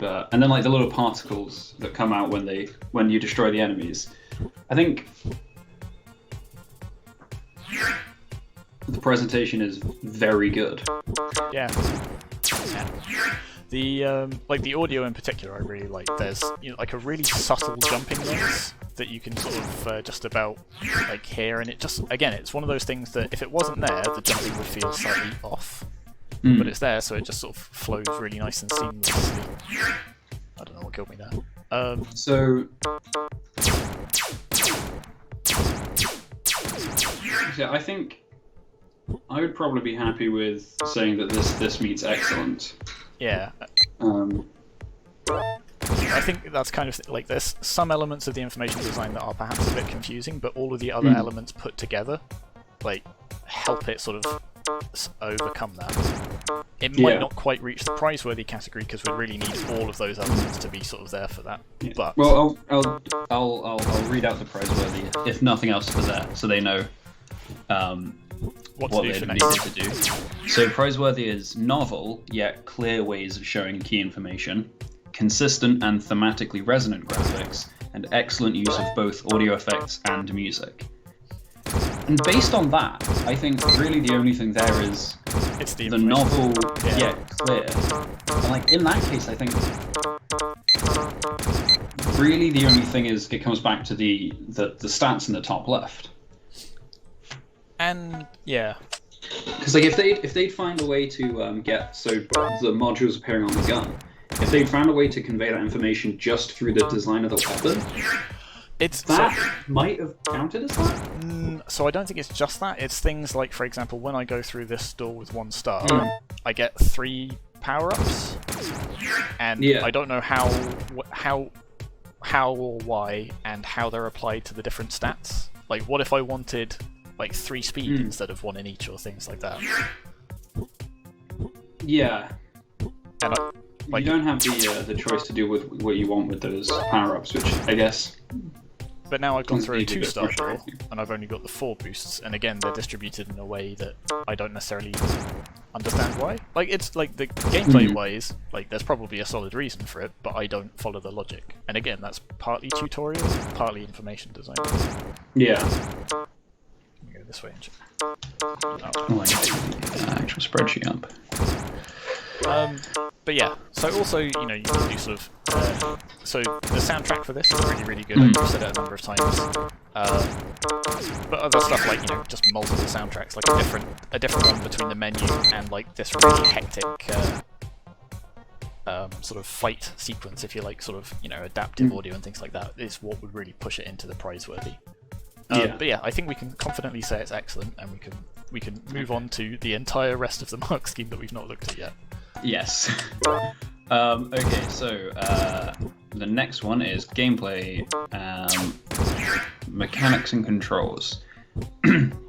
and then like the little particles that come out when you destroy the enemies. I think the presentation is very good. Yeah. The like the audio in particular, I really like. There's, you know, like a really subtle jumping noise that you can sort of just about like hear, and it just, again, it's one of those things that if it wasn't there, the jumping would feel slightly off. But it's there, so it just sort of flows really nice and seamlessly. I don't know what killed me there. So yeah, I think I would probably be happy with saying that this meets excellent. Yeah. I think that's kind of like, there's some elements of the information design that are perhaps a bit confusing, but all of the other elements put together like help it sort of overcome that. It might not quite reach the prize-worthy category because we really need all of those elements to be sort of there for that. Yeah. But well, I'll read out the prize-worthy if nothing else for that, so they know what they needed to do. So prize-worthy is novel yet clear ways of showing key information, consistent and thematically resonant graphics, and excellent use of both audio effects and music. And based on that, I think really the only thing there is the novel yet clear. And like in that case, I think really the only thing is it comes back to the stats in the top left. And yeah, because like if they'd find a way to get so the modules appearing on the gun, if they'd found a way to convey that information just through the design of the weapon, might have counted as that. So I don't think it's just that. It's things like, for example, when I go through this door with 1 star, I get 3 power-ups, and I don't know how or why and how they're applied to the different stats. Like, what if I wanted like 3 speed instead of 1 in each, or things like that? Yeah. And you don't have the choice to do with what you want with those power-ups, which I guess. But now I've gone through a 2-star door, and I've only got the 4 boosts, and again they're distributed in a way that I don't necessarily understand why. Like, it's like the gameplay-wise, like there's probably a solid reason for it, but I don't follow the logic. And again, that's partly tutorial, partly information design. Yeah. Let me go this way and check. I need the actual spreadsheet up. But yeah, so also, you know, you can do sort of, so the soundtrack for this is really, really good. I've said it a number of times. But other stuff like, you know, just multiple soundtracks, like a different one between the menu and like this really hectic sort of fight sequence, if you like, sort of, you know, adaptive audio and things like that, is what would really push it into the prizeworthy. But yeah, I think we can confidently say it's excellent, and we can move on to the entire rest of the mark scheme that we've not looked at yet. Yes. Okay, so the next one is gameplay, mechanics and controls.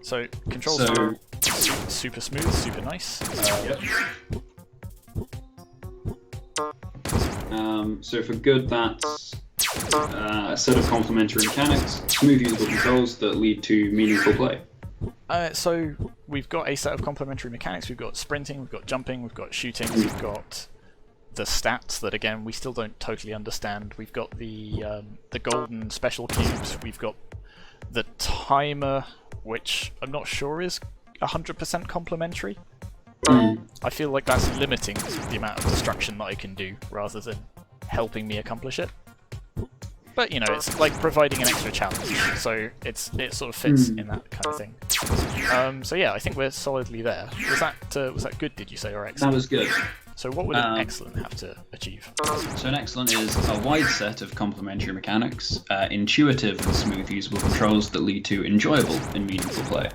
So controls are super smooth, super nice. Yep. So for good, that's a set of complementary mechanics, smooth usable controls that lead to meaningful play. So we've got a set of complementary mechanics. We've got sprinting, we've got jumping, we've got shooting, we've got the stats that, again, we still don't totally understand. We've got the golden special cubes. We've got the timer, which I'm not sure is 100% complementary. I feel like that's limiting the amount of destruction that I can do rather than helping me accomplish it. But, you know, it's like providing an extra challenge, so it sort of fits in that kind of thing. So yeah, I think we're solidly there. Was that good, did you say, or excellent? That was good. So what would an excellent have to achieve? So an excellent is a wide set of complementary mechanics, intuitive and smooth usable controls that lead to enjoyable and meaningful play.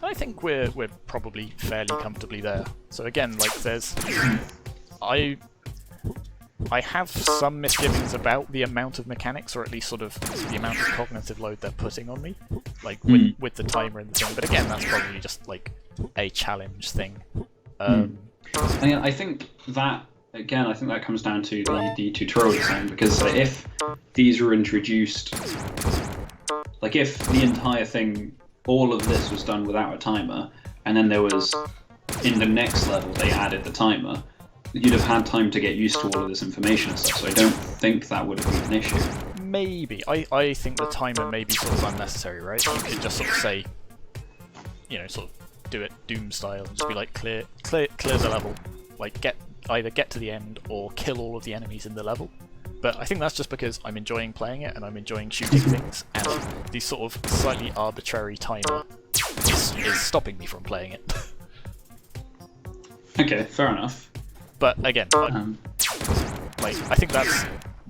I think we're probably fairly comfortably there. So again, like there's... I have some misgivings about the amount of mechanics, or at least sort of the amount of cognitive load they're putting on me, like with the timer and the thing. But again, that's probably just like a challenge thing. I think that, again, I think that comes down to the tutorial design, because if these were introduced, like if the entire thing, all of this was done without a timer, and then there was, in the next level, they added the timer, you'd have had time to get used to all of this information and stuff, so I don't think that would have been an issue. Maybe. I think the timer may be sort of unnecessary, right? You could just sort of say, you know, sort of do it Doom style, and just be like, clear the level. Like, either get to the end or kill all of the enemies in the level. But I think that's just because I'm enjoying playing it and I'm enjoying shooting things, and the sort of slightly arbitrary timer is stopping me from playing it. Okay, fair enough. But again, I think that's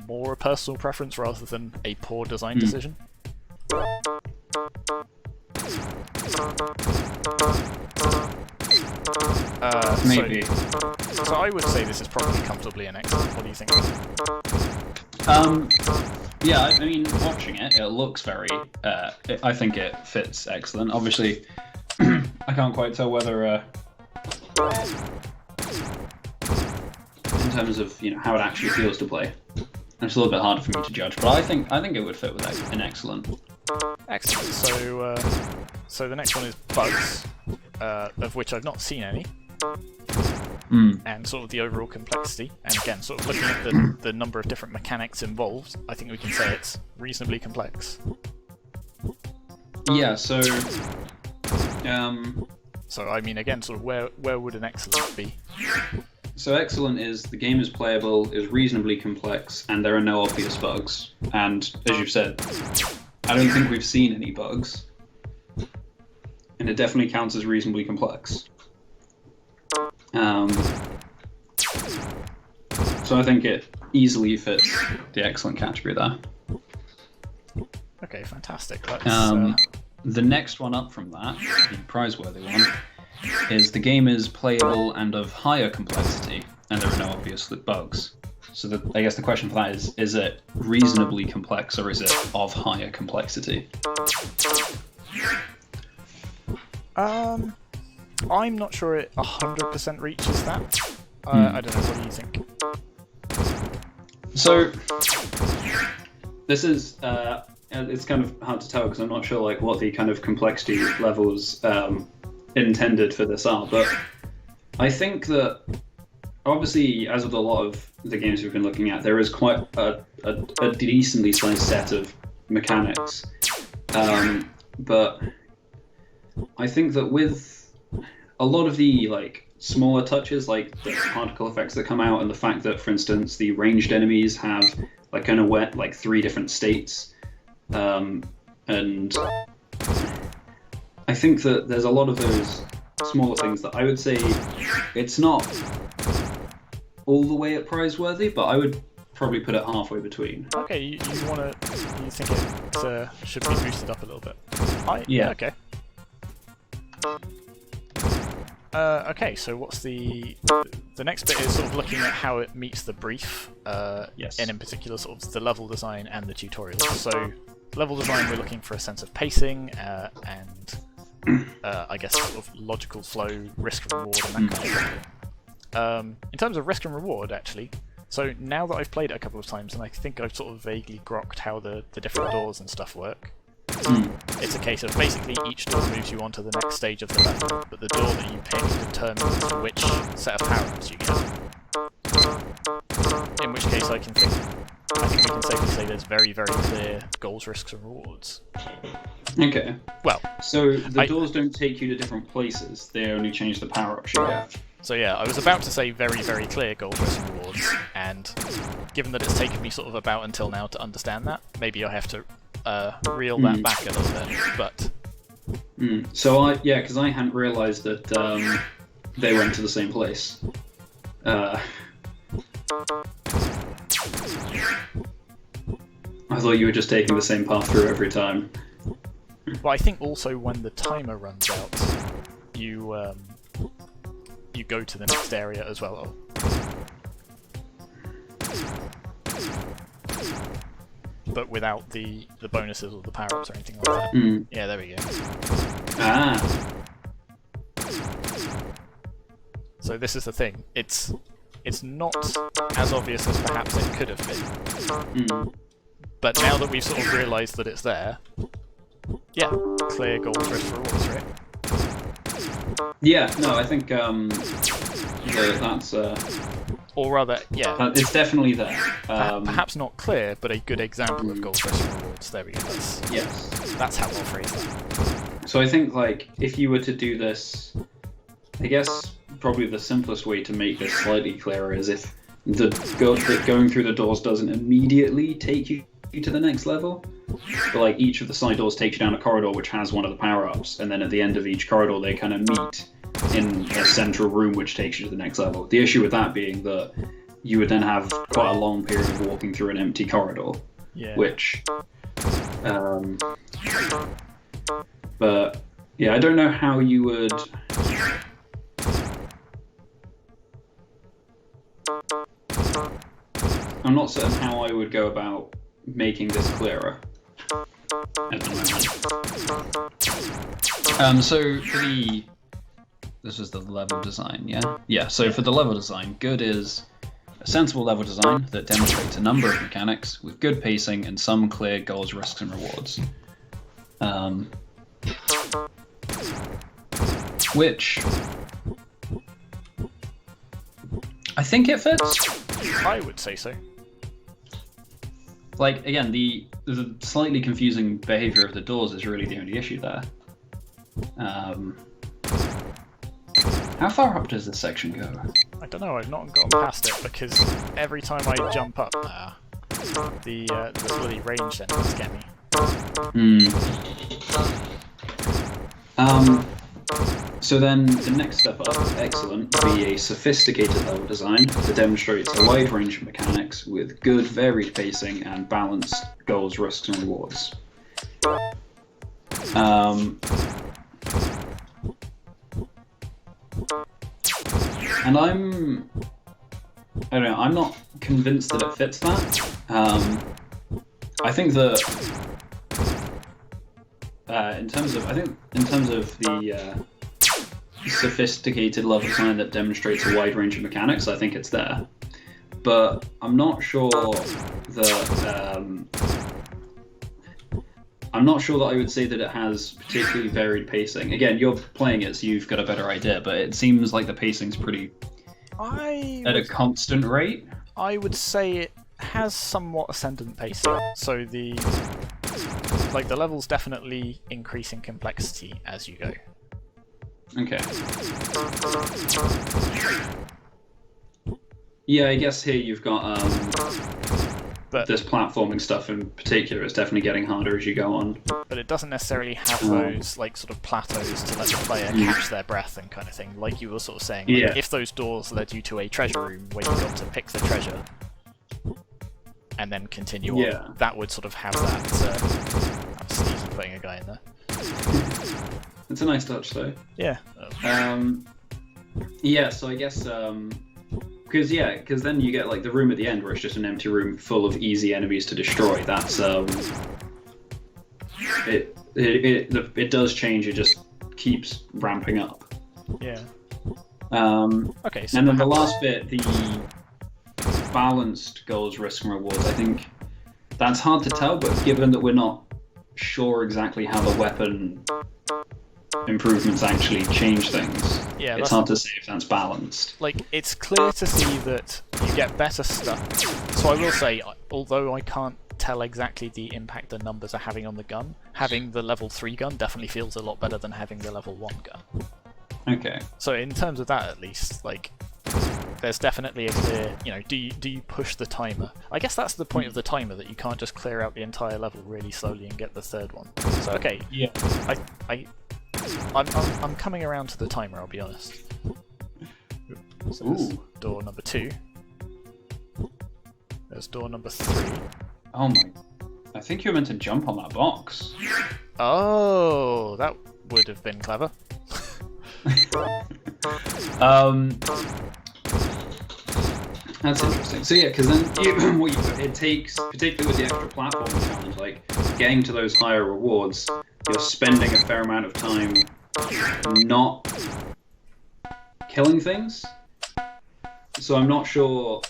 more a personal preference rather than a poor design decision. Maybe. So I would say this is probably comfortably an excellent. What do you think? Yeah, I mean, watching it looks very. I think it fits excellent. Obviously, I can't quite tell whether. In terms of, you know, how it actually feels to play, it's a little bit harder for me to judge, but I think it would fit with an excellent. Excellent. So the next one is bugs, of which I've not seen any, and sort of the overall complexity. And again, sort of looking at the number of different mechanics involved, I think we can say it's reasonably complex. Yeah. So. So I mean, again, sort of where would an excellent be? So excellent is the game is playable, is reasonably complex, and there are no obvious bugs. And as you've said, I don't think we've seen any bugs. And it definitely counts as reasonably complex. So I think it easily fits the excellent category there. Okay, fantastic. The next one up from that, the prizeworthy one, is the game is playable and of higher complexity, and there are no obvious bugs. So I guess the question for that is it reasonably complex, or is it of higher complexity? I'm not sure it 100% reaches that. I don't know, what do you think? So, this is, it's kind of hard to tell because I'm not sure like what the kind of complexity levels intended for this are, but I think that obviously, as with a lot of the games we've been looking at, there is quite a decently sized set of mechanics, but I think that with a lot of the like smaller touches, like the particle effects that come out, and the fact that, for instance, the ranged enemies have like kind of like 3 different states, and I think that there's a lot of those smaller things that I would say it's not all the way at prize-worthy, but I would probably put it halfway between. Okay, you think it should be boosted up a little bit? Yeah. Okay. Okay, so what's the next bit is sort of looking at how it meets the brief, Yes. and in particular sort of the level design and the tutorials. So level design, we're looking for a sense of pacing and I guess sort of logical flow, risk and reward, and that kind of thing. In terms of risk and reward, actually, so now that I've played it a couple of times, and I think I've sort of vaguely grokked how the different doors and stuff work. It's a case of basically each door moves you on to the next stage of the level, but the door that you pick determines which set of power-ups you get. In which case I think we can safely say there's very, very clear goals, risks, and rewards. Okay. Well, so the doors don't take you to different places, they only change the power-ups you get. So yeah, I was about to say very, very clear goals, risks, and rewards, and given that it's taken me sort of about until now to understand that, maybe I have to reel that back a little bit, but... So because I hadn't realised that they went to the same place. I thought you were just taking the same path through every time. But I think also when the timer runs out, you go to the next area as well. But without the bonuses or the power-ups or anything like that. Yeah, there we go. Ah. So this is the thing. It's not as obvious as perhaps it could have been. But now that we've sort of realised that it's there, yeah, clear goals, risks, rewards, right? Yeah, no, I think that's... Or rather, yeah. It's definitely there. Perhaps not clear, but a good example of goals, risks, and rewards. There we go. That's how I'll phrase that. So I think, like, if you were to do this, I guess probably the simplest way to make this slightly clearer is if going through the doors doesn't immediately take you to the next level, but like each of the side doors takes you down a corridor which has one of the power-ups, and then at the end of each corridor they kind of meet in a central room which takes you to the next level. The issue with that being that you would then have quite a long period of walking through an empty corridor, which but yeah, I don't know how you would... I'm not certain how I would go about making this clearer at the moment. So for this is the level design, yeah? Yeah, so for the level design, good is a sensible level design that demonstrates a number of mechanics with good pacing and some clear goals, risks, and rewards. Which I think it fits. I would say so. Like, again, the slightly confusing behavior of the doors is really the only issue there. How far up does this section go? I don't know, I've not gotten past it because every time I jump up the bloody range sensors get me. So then the next step up, excellent, would be a sophisticated level design that demonstrates a wide range of mechanics with good varied pacing and balanced goals, risks, and rewards. And I don't know, I'm not convinced that it fits that. I think that in terms of the sophisticated level design that demonstrates a wide range of mechanics, I think it's there. But I'm not sure that I would say that it has particularly varied pacing. Again, you're playing it, so you've got a better idea, but it seems like the pacing's pretty at a constant rate. I would say it has somewhat ascendant pacing. So the levels definitely increase in complexity as you go. Okay. Yeah, I guess here you've got this platforming stuff in particular is definitely getting harder as you go on. But it doesn't necessarily have those like sort of plateaus to let the player catch their breath and kind of thing, like you were sort of saying. Like, if those doors led you to a treasure room where you got to pick the treasure and then continue on, that would sort of have that. I'm sneaky putting a guy in there. It's a nice touch, though. Yeah. Yeah. So I guess because then you get like the room at the end where it's just an empty room full of easy enemies to destroy. That's it does change. It just keeps ramping up. Yeah. Okay. So and then the last bit, the balanced goals, risks, and rewards. I think that's hard to tell, but given that we're not sure exactly how the weapon improvements actually change things, it's hard to say if that's balanced. Like, it's clear to see that you get better stuff. So I will say, although I can't tell exactly the impact the numbers are having on the gun, having the level 3 gun definitely feels a lot better than having the level 1 gun. Okay. So in terms of that, at least, like, there's definitely a clear, do you push the timer? I guess that's the point of the timer, that you can't just clear out the entire level really slowly and get the third one. So okay, yeah, I'm coming around to the timer, I'll be honest. So there's door number 2. There's door number 3. Oh my! I think you were meant to jump on that box. Oh, that would have been clever. That's interesting. So yeah, because then it takes, particularly with the extra platform challenge, like getting to those higher rewards, you're spending a fair amount of time not killing things. So I'm not sure,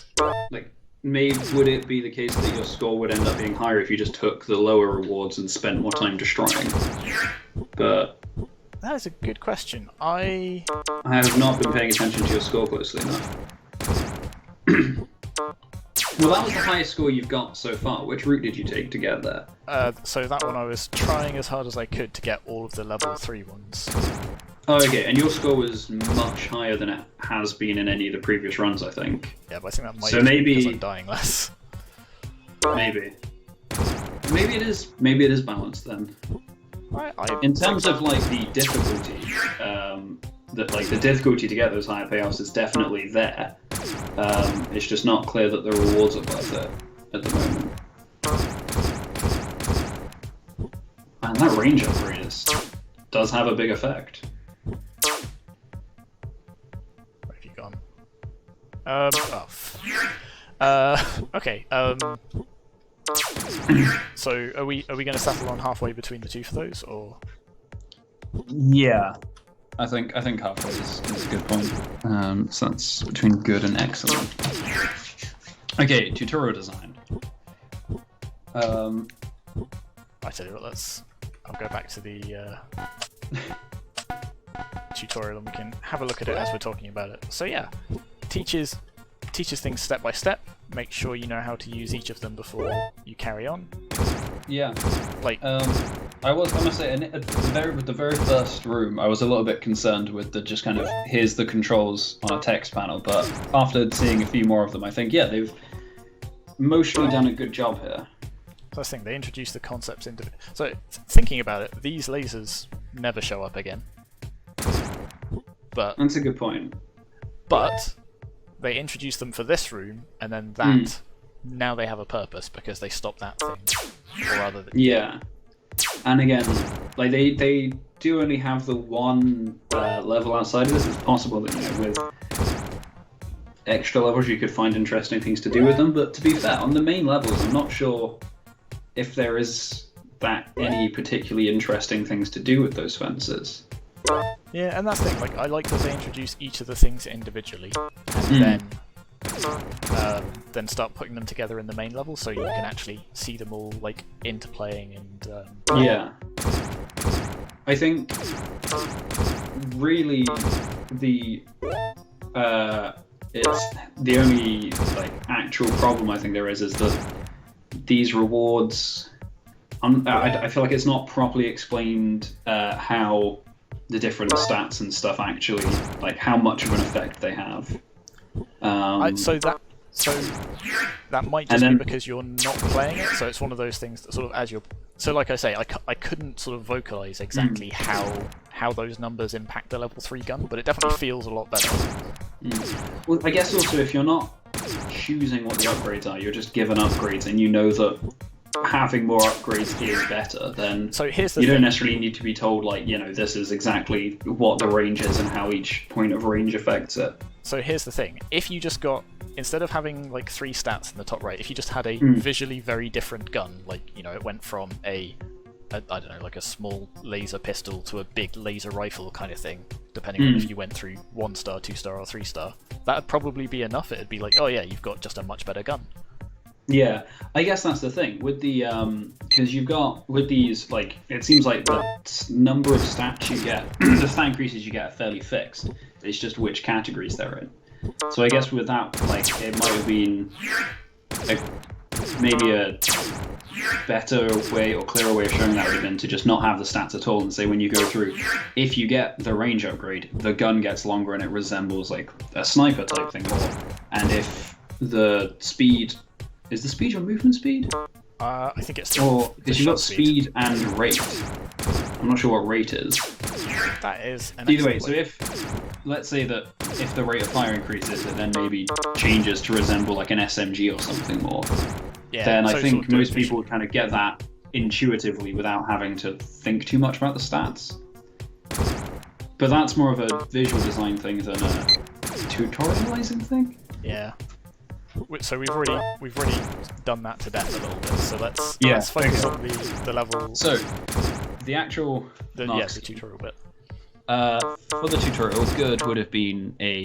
like, maybe would it be the case that your score would end up being higher if you just took the lower rewards and spent more time destroying? But that is a good question. I have not been paying attention to your score closely enough. Well, that was the highest score you've got so far. Which route did you take to get there? So that one I was trying as hard as I could to get all of the level 3 ones. Oh, okay, and your score was much higher than it has been in any of the previous runs, I think. Yeah, but I think that might be because I'm dying less. Maybe it is balanced then. In terms of like the difficulty, the difficulty to get those higher payoffs is definitely there. It's just not clear that the rewards are worth it at the moment. And that range upgrade does have a big effect. Where have you gone? Okay. So are we going to settle on halfway between the two for those, or? Yeah, I think halfway is a good point. So that's between good and excellent. Okay, tutorial design. I tell you what, I'll go back to the tutorial and we can have a look at it as we're talking about it. So yeah, teaches things step by step. Make sure you know how to use each of them before you carry on. Yeah. Like, I must say, with the very first room, I was a little bit concerned with the just kind of, here's the controls on a text panel, but after seeing a few more of them, I think, yeah, they've mostly done a good job here. First thing, they introduced the concepts into it. So, thinking about it, these lasers never show up again. But that's a good point. But they introduced them for this room, and then that, now they have a purpose because they stopped that thing. Or rather, yeah. And again, like they do only have the one level outside of this. It's possible that, with extra levels you could find interesting things to do with them. But to be fair, on the main levels, I'm not sure if there is any particularly interesting things to do with those fences. Yeah, and that's the thing. Like, I like that they introduce each of the things individually, and then start putting them together in the main level, so you can actually see them all like interplaying and. Yeah. I think really it's the only like actual problem I think there is that these rewards. I feel like it's not properly explained how the different stats and stuff actually, like how much of an effect they have. So So that might just be because you're not playing it. So it's one of those things that sort of as you're. So like I say, I couldn't sort of vocalize exactly how those numbers impact the level 3 gun, but it definitely feels a lot better. Well, I guess also if you're not choosing what the upgrades are, you're just given upgrades, and you know that having more upgrades is better, then so here's the you thing. don't necessarily need to be told, like, you know, this is exactly what the range is and how each point of range affects it. So here's the thing. If you just got, instead of having like 3 stats in the top right, if you just had a visually very different gun, like, you know, it went from I don't know, like a small laser pistol to a big laser rifle kind of thing, depending on if you went through 1 star, 2 star, or 3 star, that'd probably be enough. It'd be like, oh yeah, you've got just a much better gun. Yeah, I guess that's the thing with the because you've got with these, like, it seems like the number of stats you get, the stat increases you get are fairly fixed. It's just which categories they're in. So I guess with that, like, it might have been maybe a better way or clearer way of showing that would have been to just not have the stats at all and say when you go through, if you get the range upgrade, the gun gets longer and it resembles like a sniper type thing more. And if the speed. Is the speed your movement speed? I think it's because you've got speed and rate. I'm not sure what rate is. That is an either way. So if, let's say that if the rate of fire increases, it then maybe changes to resemble like an SMG or something more. Yeah, then I think most people would kind of get that intuitively without having to think too much about the stats. But that's more of a visual design thing than a tutorializing thing. Yeah. So we've already done that to death a little bit. So let's focus on the level. So the actual the tutorial bit. For the tutorial, good would have been a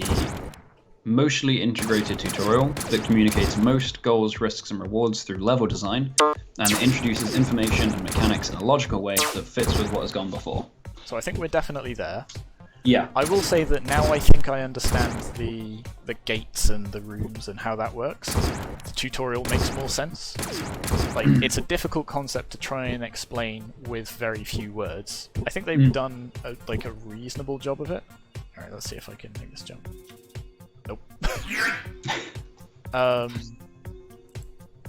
mostly integrated tutorial that communicates most goals, risks, and rewards through level design, and it introduces information and mechanics in a logical way that fits with what has gone before. So I think we're definitely there. Yeah. I will say that now I think I understand the gates and the rooms and how that works. The tutorial makes more sense. Like, it's a difficult concept to try and explain with very few words. I think they've done a reasonable job of it. Alright, let's see if I can make this jump. Nope.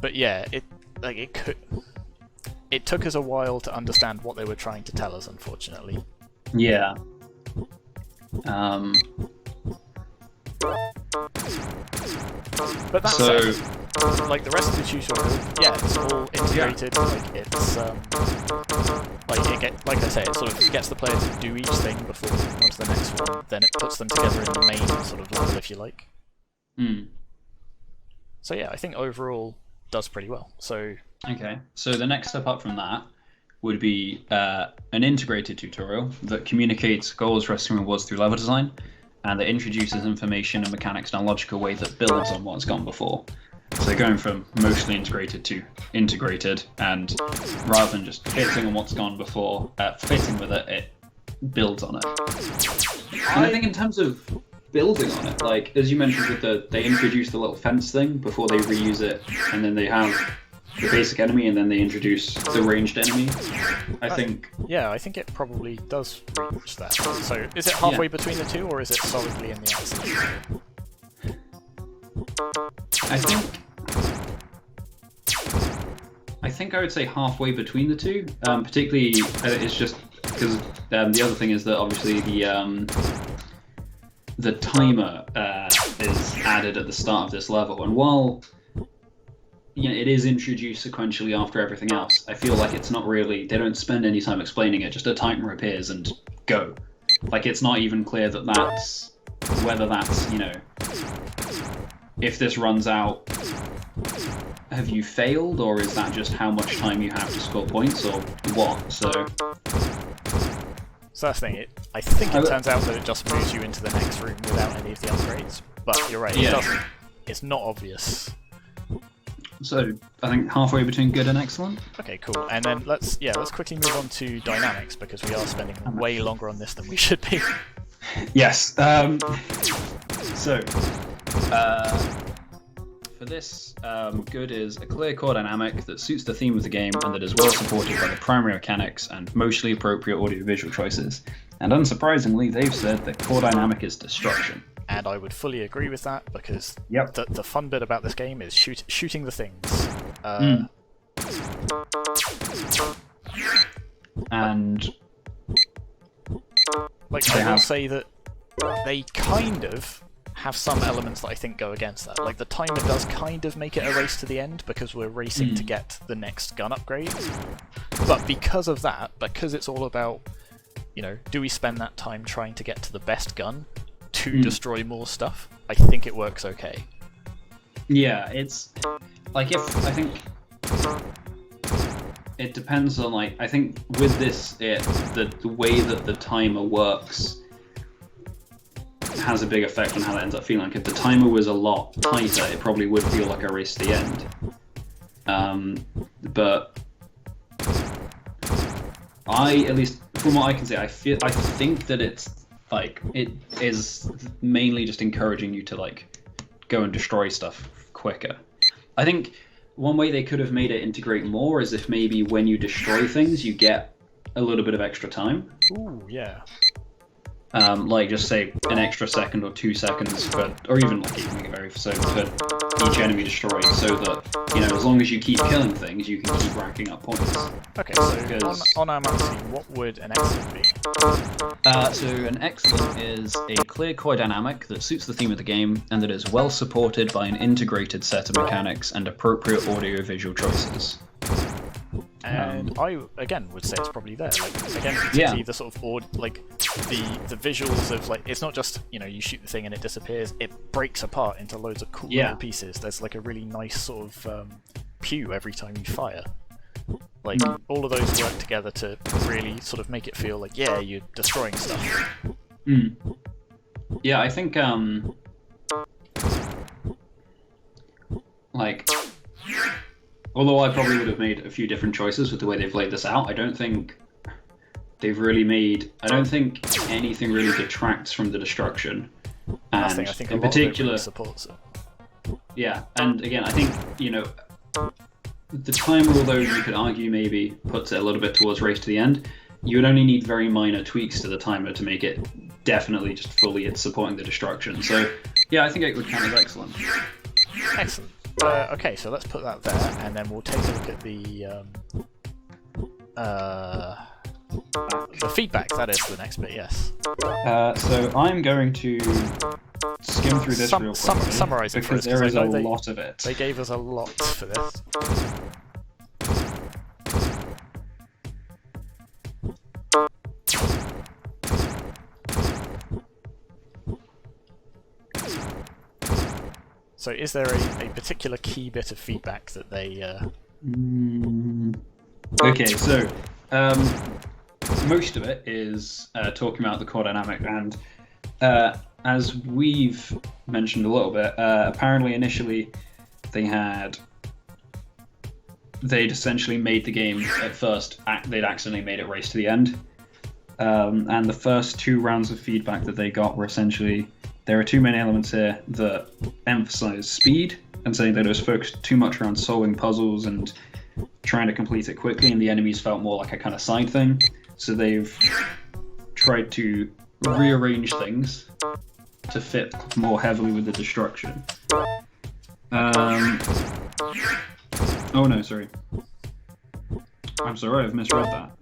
But yeah, it took us a while to understand what they were trying to tell us, unfortunately. Yeah. But that said, like the rest of the tutorial, yeah, it's all integrated. Like it's like I say, it sort of gets the player to do each thing before moving on to the next one. Then it puts them together in the main sort of level, if you like. So yeah, I think overall does pretty well. So okay, so the next step up from that would be an integrated tutorial that communicates goals, risks, and rewards through level design, and that introduces information and mechanics in a logical way that builds on what's gone before. So going from mostly integrated to integrated, and rather than just fitting on what's gone before, fitting with it, it builds on it. And I think in terms of building on it, like as you mentioned with they introduce the little fence thing before they reuse it, and then they have the basic enemy, and then they introduce the ranged enemy. I think it probably does reach that. So is it halfway between the two, or is it solidly in the axis? I think I would say halfway between the two. Particularly, it's just because the other thing is that obviously the timer is added at the start of this level, and while it is introduced sequentially after everything else, I feel like it's not really, they don't spend any time explaining it, just a timer appears and go. Like, it's not even clear that that's, whether that's, if this runs out, have you failed, or is that just how much time you have to score points, or what? So that's the thing, I think it turns out that it just moves you into the next room without any of the upgrades, but you're right, it doesn't, it's not obvious. So I think halfway between good and excellent. Okay, cool. And then let's quickly move on to dynamics, because we are spending way longer on this than we should be. Yes. So for this, good is a clear core dynamic that suits the theme of the game and that is well supported by the primary mechanics and mostly appropriate audio-visual choices. And unsurprisingly, they've said that core dynamic is destruction. and I would fully agree with that because Yep. the fun bit about this game is shooting the things. And like I will say that they kind of have some elements that I think go against that. Like the timer does kind of make it a race to the end because we're racing to get the next gun upgrade. But because of that, because it's all about, you know, do we spend that time trying to get to the best gun to destroy more stuff? I think it works okay. Yeah, it's like I think it depends on like I think with this the way that the timer works has a big effect on how that ends up feeling. Like if the timer was a lot tighter, it probably would feel like a race to the end. But at least from what I can say, I think that it's like it is mainly just encouraging you to like go and destroy stuff quicker. I think one way they could have made it integrate more is if maybe when you destroy things, you get a little bit of extra time. Ooh, yeah. Like just say an extra second or 2 seconds, or even like even make it very so for each enemy destroyed, so that you know as long as you keep killing things, you can keep racking up points. Okay, so on our map team, what would an excellent be? So an excellent is a clear core dynamic that suits the theme of the game and that is well supported by an integrated set of mechanics and appropriate audio-visual choices. And I again would say it's probably there. Like again, particularly the sort of the visuals of like it's not just you know you shoot the thing and it disappears. It breaks apart into loads of cool little pieces. There's like a really nice sort of pew every time you fire. Like all of those work together to really sort of make it feel like you're destroying stuff. Yeah, I think like. Although I probably would have made a few different choices with the way they've laid this out, I don't think they've really made. I don't think anything really detracts from the destruction. And I think in particular, really supports it. Yeah, and again, I think you know the timer, although you could argue maybe puts it a little bit towards race to the end, you would only need very minor tweaks to the timer to make it definitely just fully it's supporting the destruction. So yeah, I think it would count as excellent. Excellent. Okay, so let's put that there, and then we'll take a look at the feedback. That is the next bit, yes. So I'm going to skim through this real quickly summarize it because for us, there is a lot of it. They gave us a lot for this. So is there a particular key bit of feedback that they... Okay, so most of it is talking about the core dynamic, and as we've mentioned a little bit, apparently initially they'd essentially made the game at first, they'd accidentally made it race to the end. And the first 2 rounds of feedback that they got were essentially, there are 2 main elements here that emphasize speed and saying that it was focused too much around solving puzzles and trying to complete it quickly, and the enemies felt more like a kind of side thing. So they've tried to rearrange things to fit more heavily with the destruction. Oh no, sorry. I'm sorry, I've misread that.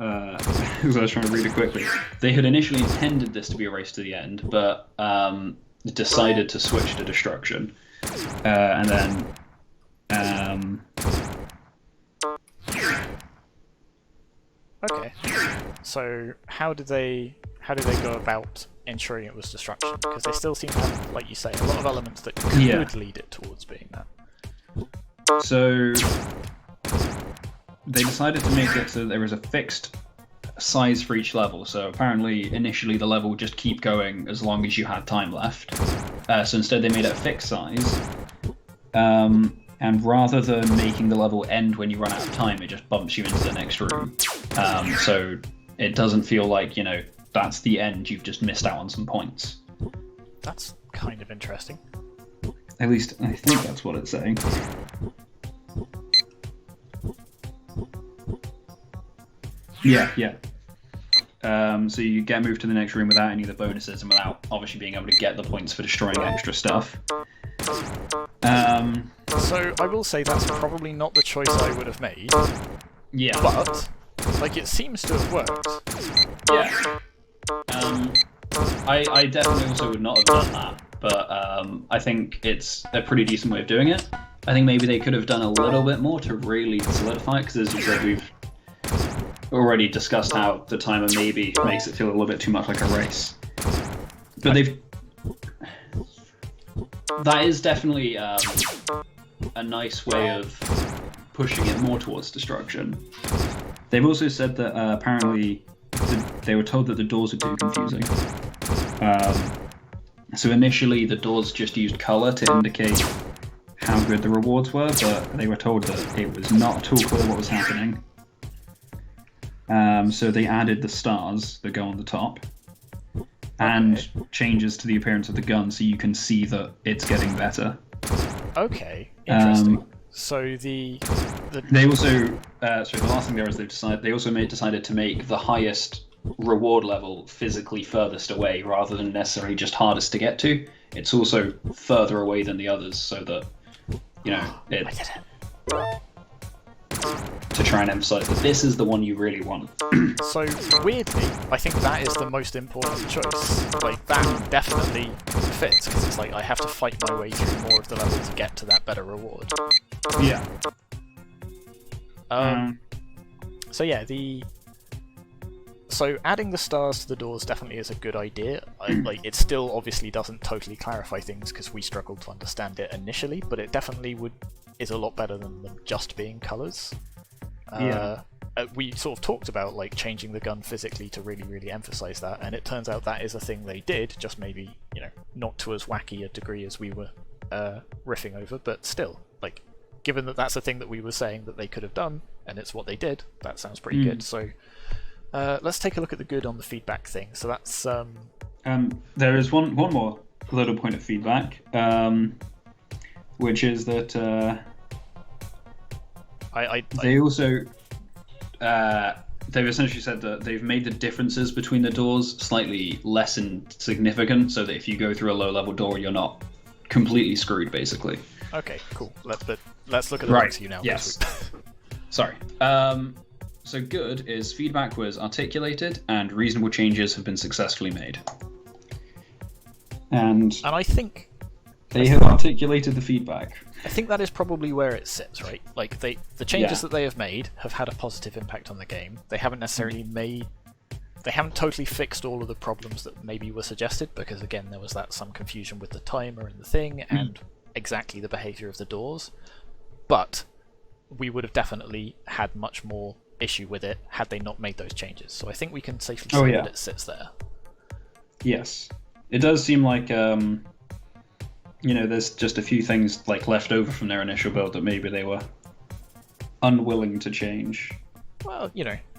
Because I was trying to read it quickly. They had initially intended this to be a race to the end, but decided to switch to destruction. And then... Okay. So how did they go about ensuring it was destruction? Because they still seem to have, like you say, a lot of elements that could lead it towards being that. So they decided to make it so that there was a fixed size for each level. So apparently initially the level would just keep going as long as you had time left. So instead they made it a fixed size. And rather than making the level end when you run out of time, it just bumps you into the next room. So it doesn't feel like, you know, that's the end, you've just missed out on some points. That's kind of interesting. At least I think that's what it's saying. Yeah. So you get moved to the next room without any of the bonuses and without obviously being able to get the points for destroying extra stuff. So I will say that's probably not the choice I would have made. Yeah. But like it seems to have worked. Yeah. I definitely also would not have done that, but I think it's a pretty decent way of doing it. I think maybe they could have done a little bit more to really solidify it, because as you said, we've already discussed how the timer maybe makes it feel a little bit too much like a race. But that is definitely a nice way of pushing it more towards destruction. They've also said that apparently they were told that the doors are too confusing. So initially the doors just used colour to indicate how good the rewards were, but they were told that it was not at all clear what was happening. So they added the stars that go on the top, and changes to the appearance of the gun so you can see that it's getting better. Okay, interesting. So they also the last thing there is they also decided to make the highest reward level physically furthest away rather than necessarily just hardest to get to. It's also further away than the others, so that to try and emphasize that this is the one you really want. So weirdly, I think that is the most important choice. Like that definitely fits, because it's like I have to fight my way through more of the level to get to that better reward. Yeah. So yeah, so adding the stars to the doors definitely is a good idea. Like it still obviously doesn't totally clarify things because we struggled to understand it initially, but it definitely is a lot better than them just being colours. We sort of talked about like changing the gun physically to really emphasize that, and it turns out that is a thing they did, just maybe not to as wacky a degree as we were riffing over, but still, like, given that that's a thing that we were saying that they could have done, and it's what they did, that sounds pretty good. So let's take a look at the good on the feedback thing. So that's there is one more little point of feedback, which is that they also they've essentially said that they've made the differences between the doors slightly less significant, so that if you go through a low-level door, you're not completely screwed, basically. Okay, cool. Let's look at the right you now. Yes. Sorry. So good is feedback was articulated and reasonable changes have been successfully made. And I think they have articulated the feedback. I think that is probably where it sits, right? Like the changes that they have made have had a positive impact on the game. They haven't necessarily they haven't totally fixed all of the problems that maybe were suggested, because again there was some confusion with the timer and the thing and exactly the behavior of the doors. But we would have definitely had much more issue with it had they not made those changes. So I think we can safely say that it sits there. Yes. It does seem like there's just a few things like left over from their initial build that maybe they were unwilling to change. Well,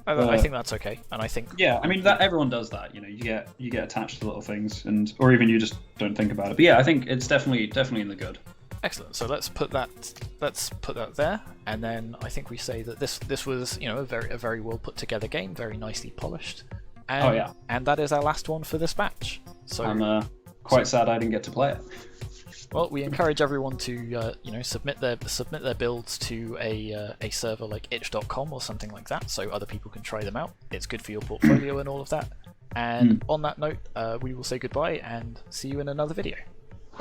I think that's okay, and I think I mean that everyone does that. You get attached to little things, or even you just don't think about it. But yeah, I think it's definitely in the good. Excellent. So let's put that there, and then I think we say that this was a very well put together game, very nicely polished. And, and that is our last one for this batch. So I'm quite sad I didn't get to play it. Well, we encourage everyone to submit their builds to a server like itch.com or something like that, so other people can try them out. It's good for your portfolio and all of that. And on that note, we will say goodbye and see you in another video.